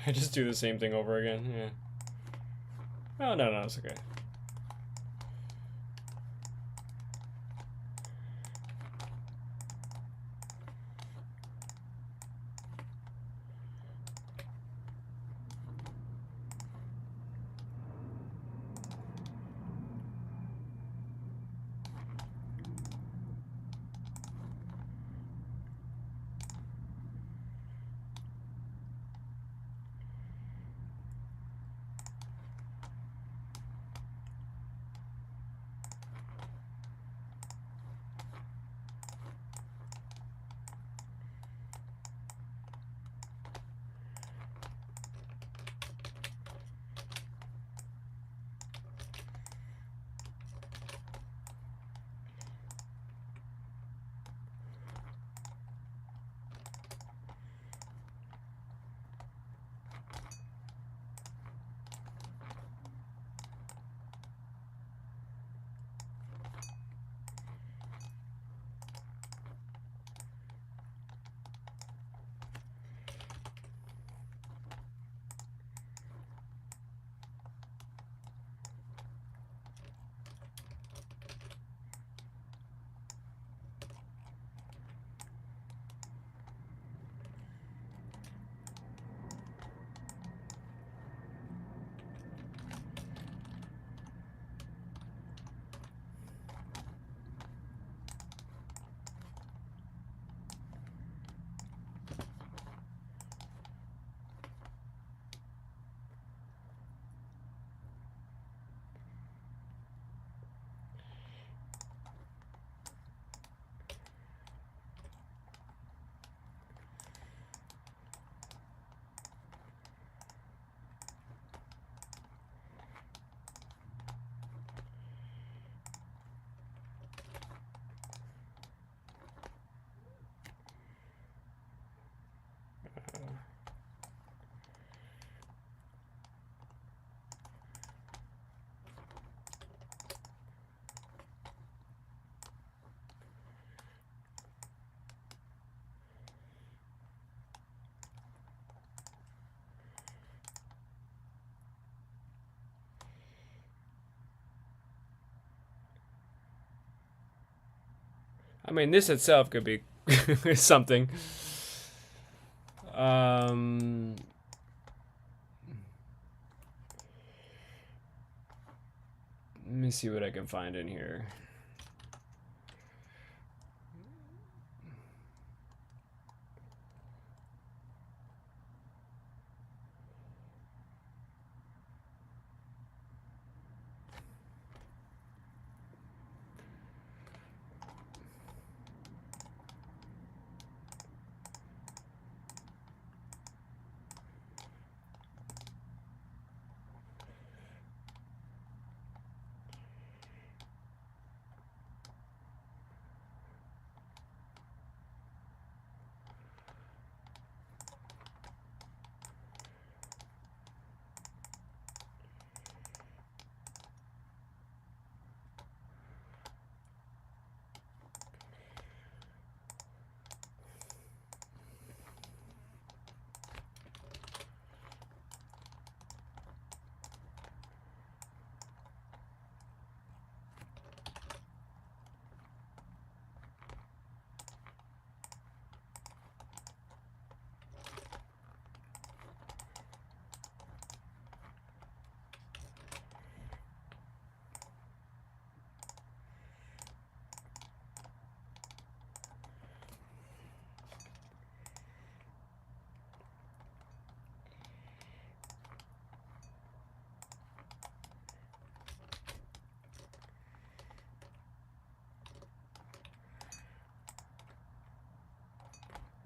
I just do the same thing over again. Yeah. Oh no, it's okay. I mean, this itself could be something. Um, Let me see what I can find in here.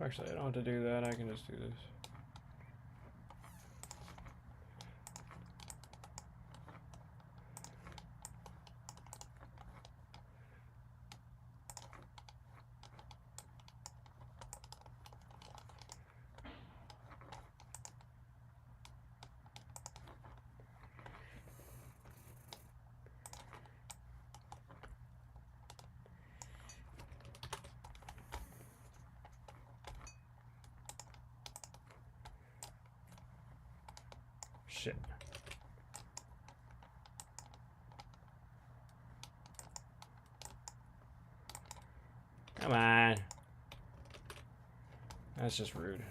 Actually, I don't have to do that. I can just do this. Shit. Come on. That's just rude.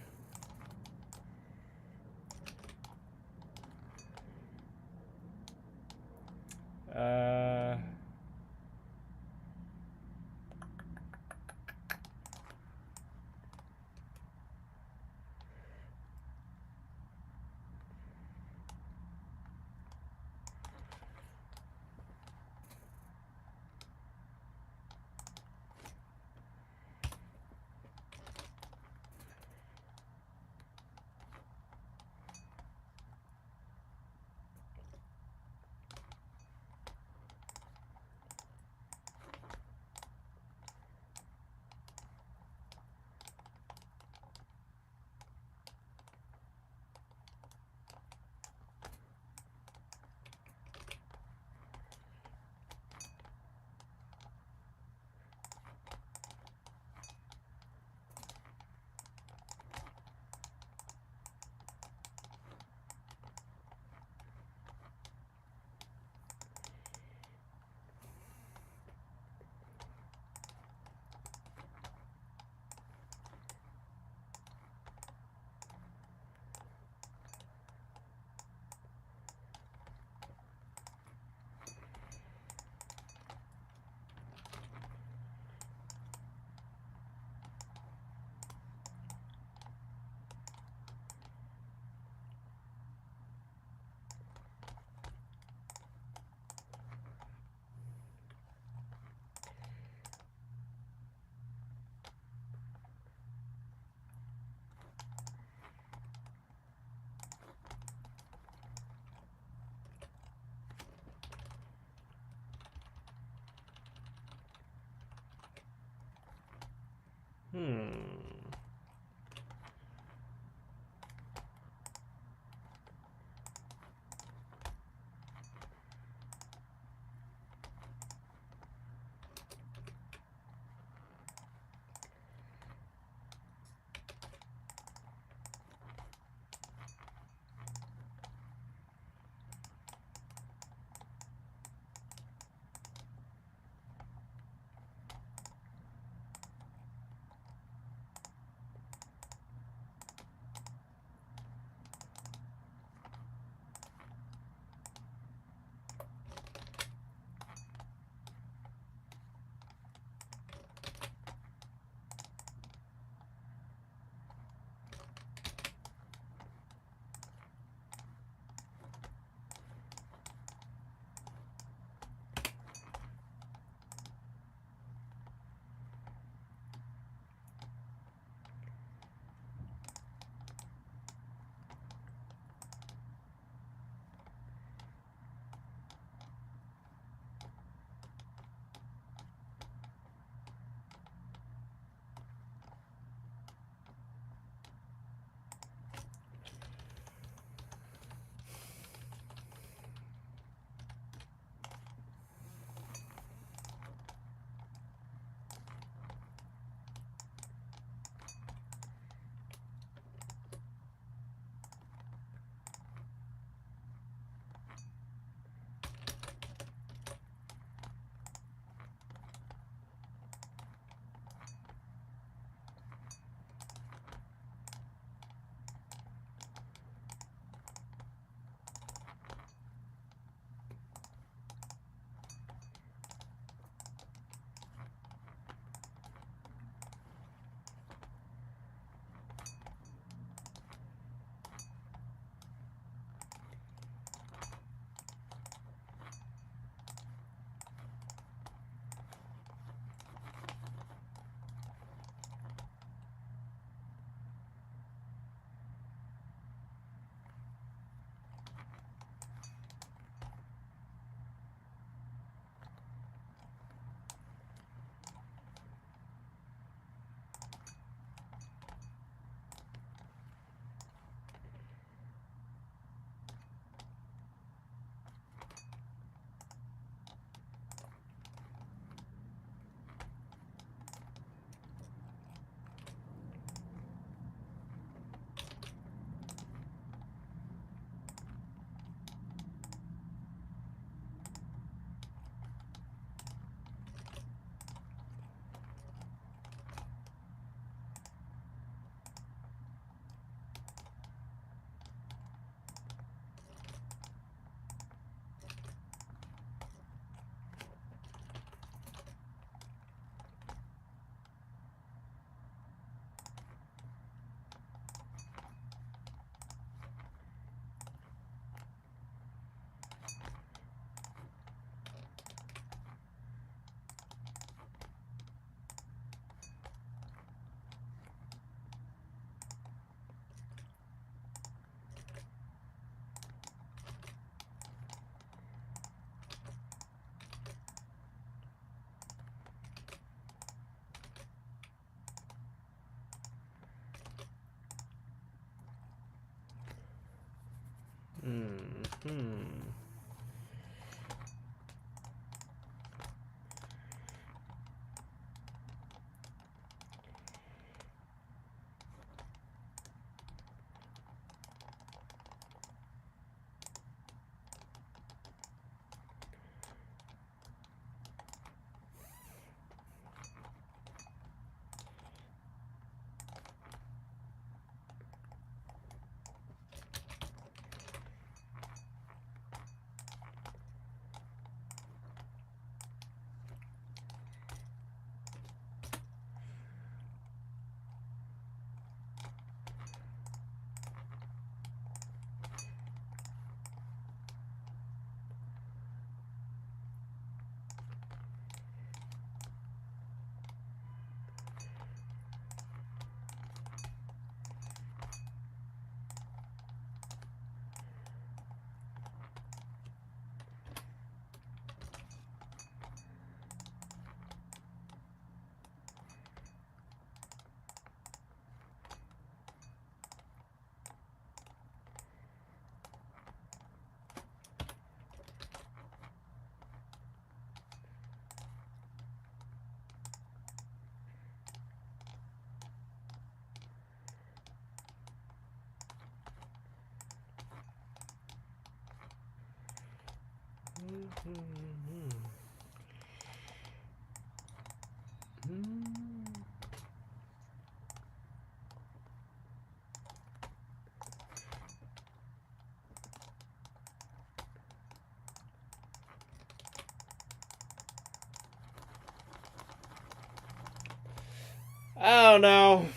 I don't know.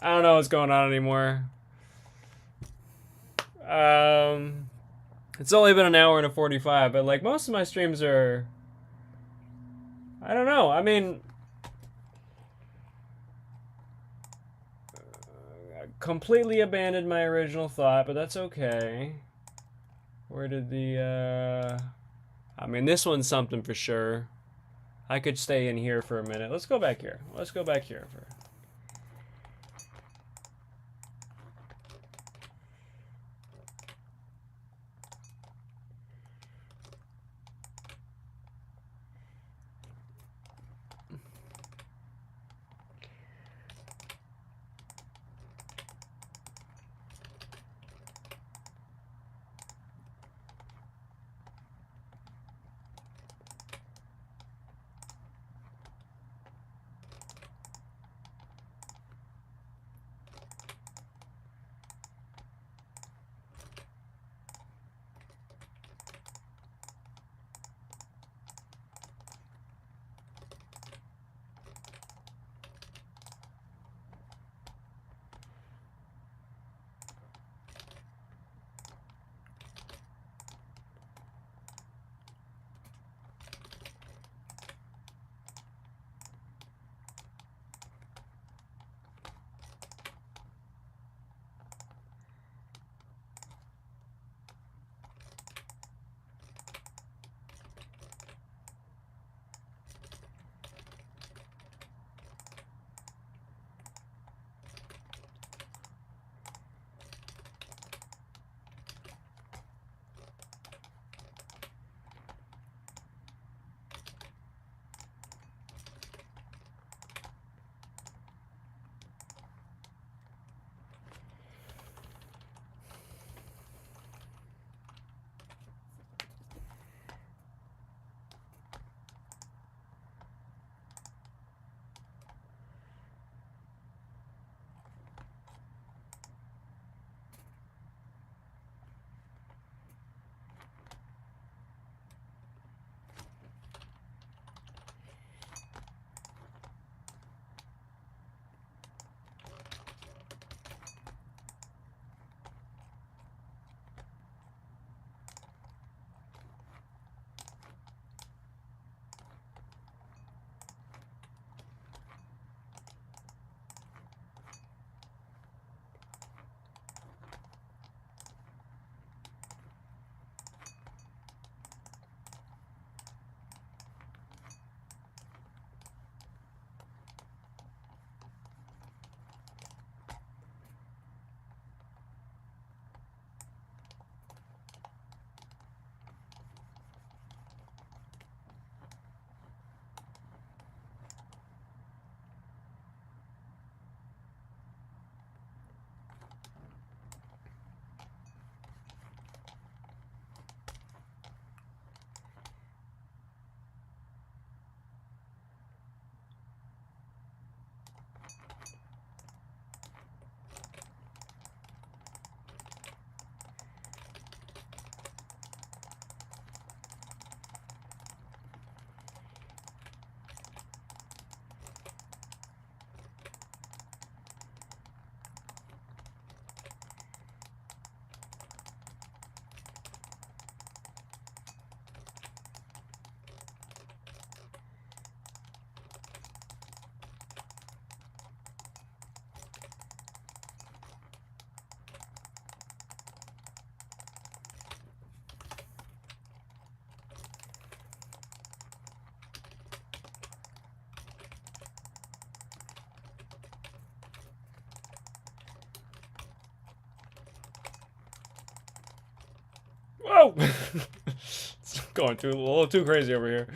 I don't know what's going on anymore. It's only been an hour and 45, but like most of my streams are, I don't know. I mean, I completely abandoned my original thought, but that's okay. Where did the I mean, this one's something for sure. I could stay in here for a minute. Let's go back here. Let's go back here for. Whoa! It's going a little too crazy over here.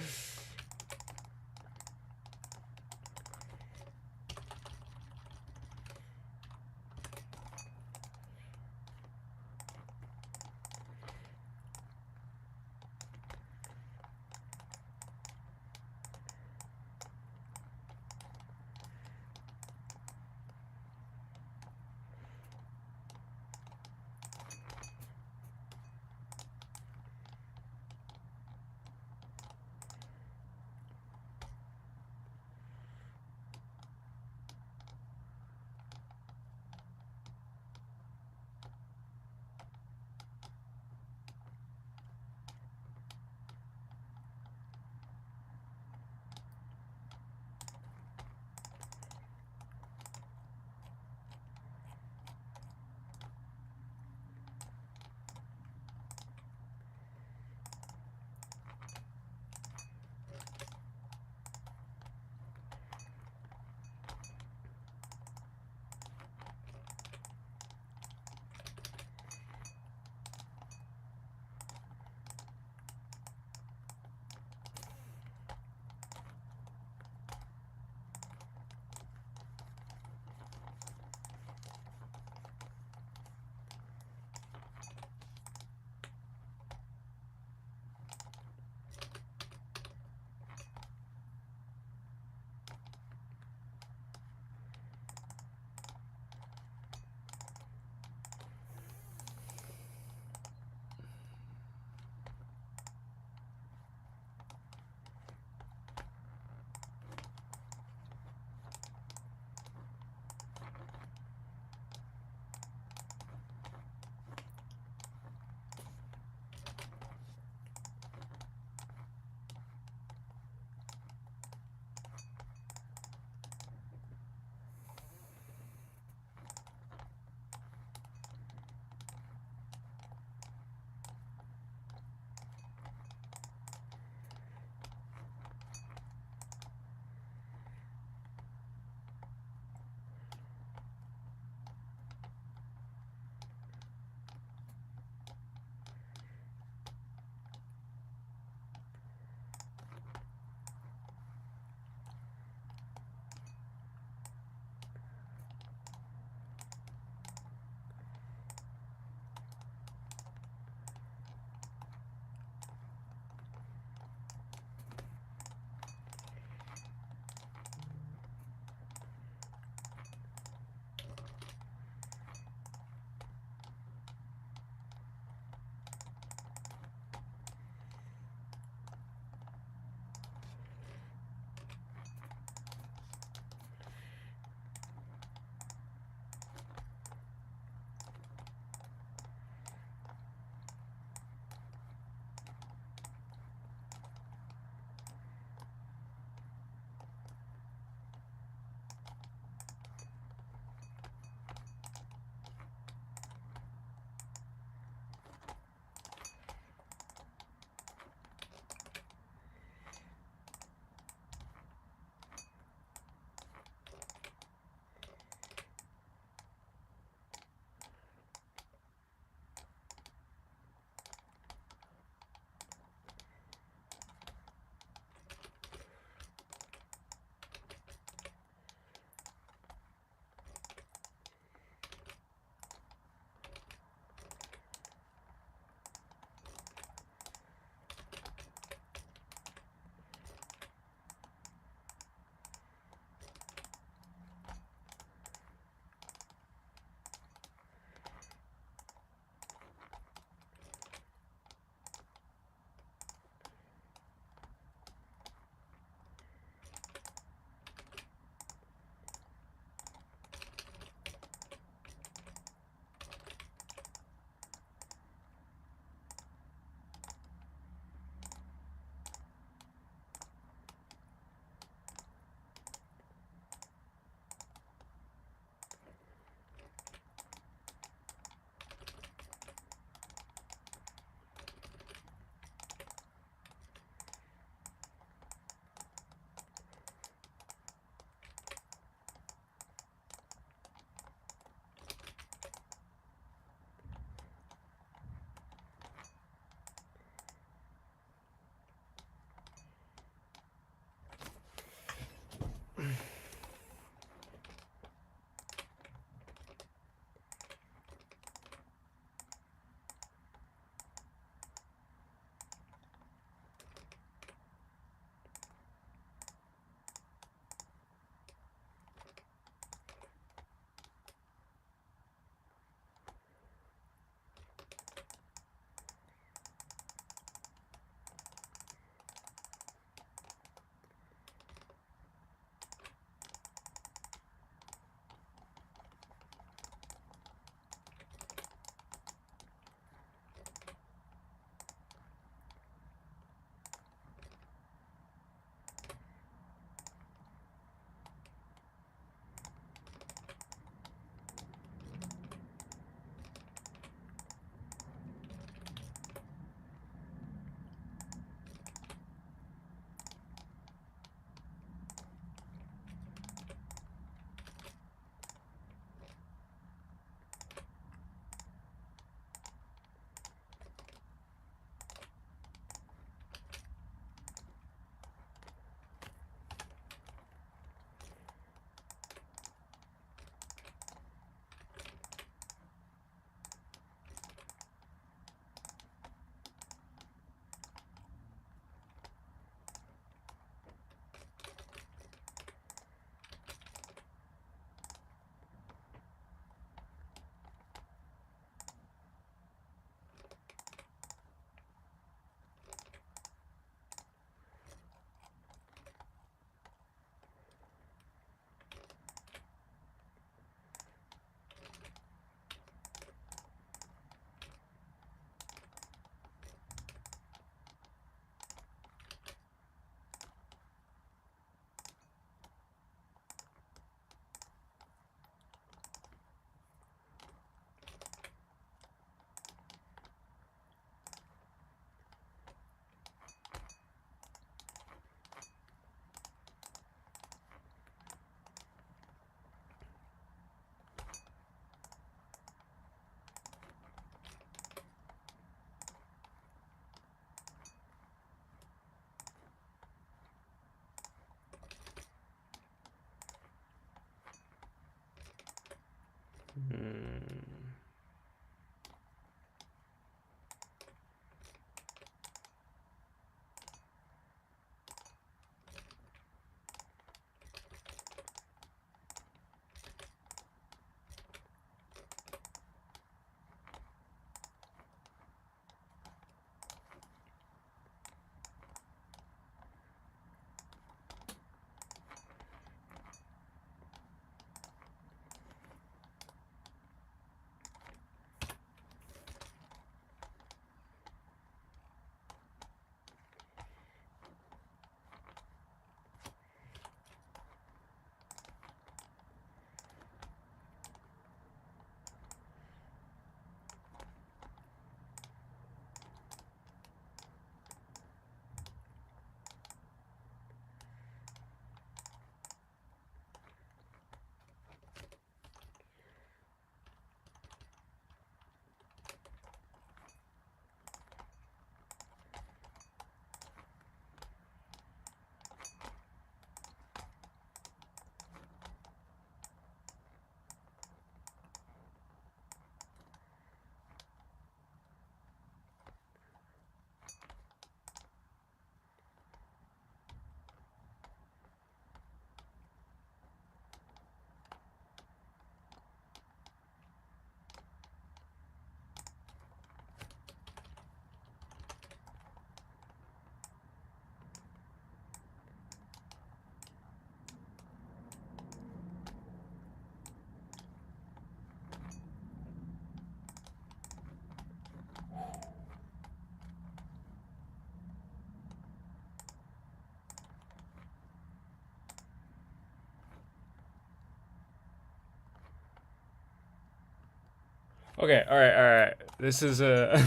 Okay, all right. This is the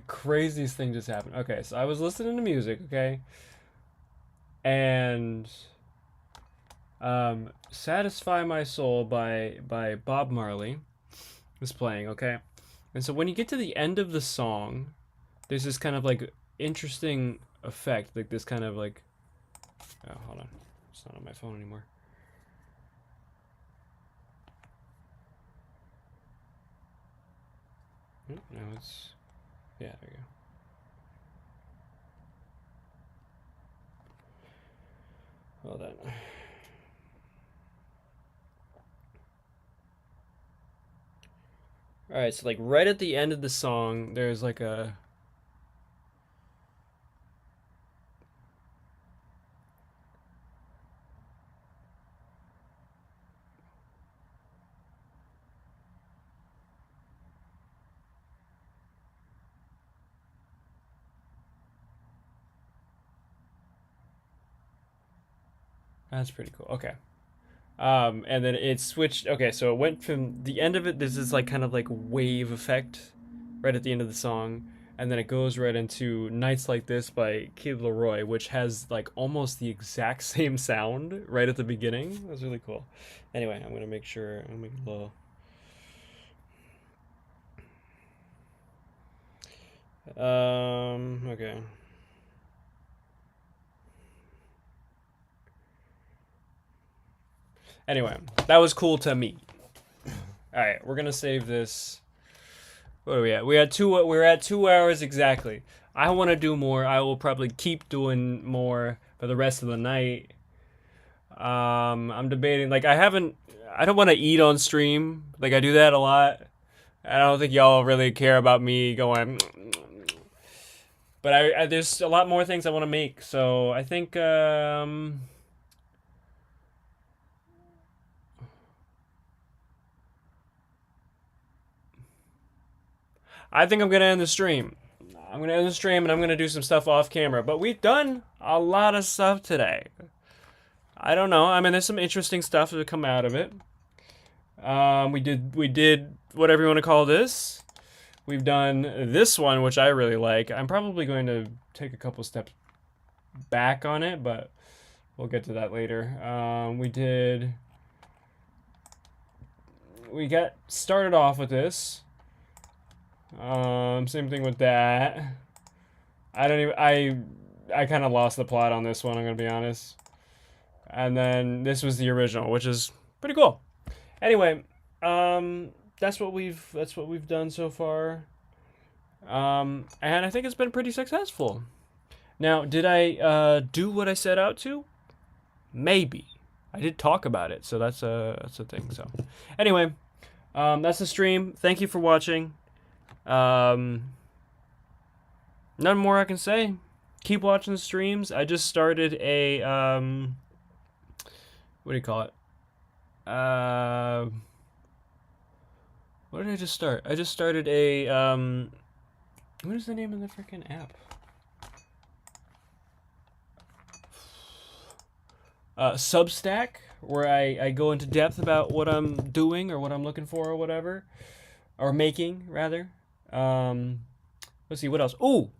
craziest thing just happened. Okay, so I was listening to music, okay, and "Satisfy My Soul" by Bob Marley was playing, okay, and so when you get to the end of the song, there's this kind of like interesting effect, like this kind of like, oh, hold on, it's not on my phone anymore. No, it's, yeah, there you go. Hold on. All right, so like right at the end of the song, there's like a. That's pretty cool. Okay. And then it switched. Okay, so it went from the end of it. There's this like kind of like wave effect right at the end of the song, and then it goes right into "Nights Like This" by Kid Laroi, which has like almost the exact same sound right at the beginning. That was really cool. Anyway, I'm gonna make sure I'm gonna make it low. Okay. Anyway, that was cool to me. All right, we're gonna save this. What are we at? We're at 2 hours exactly. I want to do more. I will probably keep doing more for the rest of the night. I'm debating. Like I haven't. I don't want to eat on stream. Like I do that a lot. I don't think y'all really care about me going. But there's a lot more things I want to make. So I think I'm gonna end the stream. I'm gonna end the stream and I'm gonna do some stuff off camera. But we've done a lot of stuff today. I don't know. I mean, there's some interesting stuff to come out of it. We did whatever you want to call this. We've done this one, which I really like. I'm probably going to take a couple steps back on it, but we'll get to that later. We got started off with this. Same thing with that. I kind of lost the plot on this one, I'm gonna be honest. And then this was the original, which is pretty cool. Anyway, that's what we've done so far. And I think it's been pretty successful. Now, did I do what I set out to? Maybe. I did talk about it, so that's a thing. So, anyway, that's the stream. Thank you for watching. None more I can say. Keep watching the streams. I just started a what do you call it? What did I just start? I just started a what is the name of the freaking app? Substack, where I go into depth about what I'm doing or what I'm looking for or whatever, or making rather. Let's see what else. Ooh,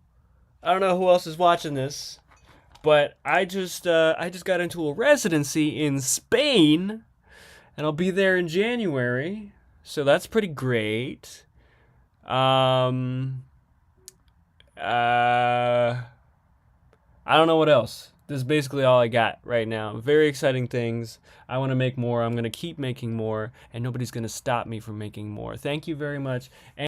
I don't know who else is watching this, but I just got into a residency in Spain, and I'll be there in January, so that's pretty great. I don't know what else. This is basically all I got right now. Very exciting things. I want to make more. I'm going to keep making more, and nobody's going to stop me from making more. Thank you very much. And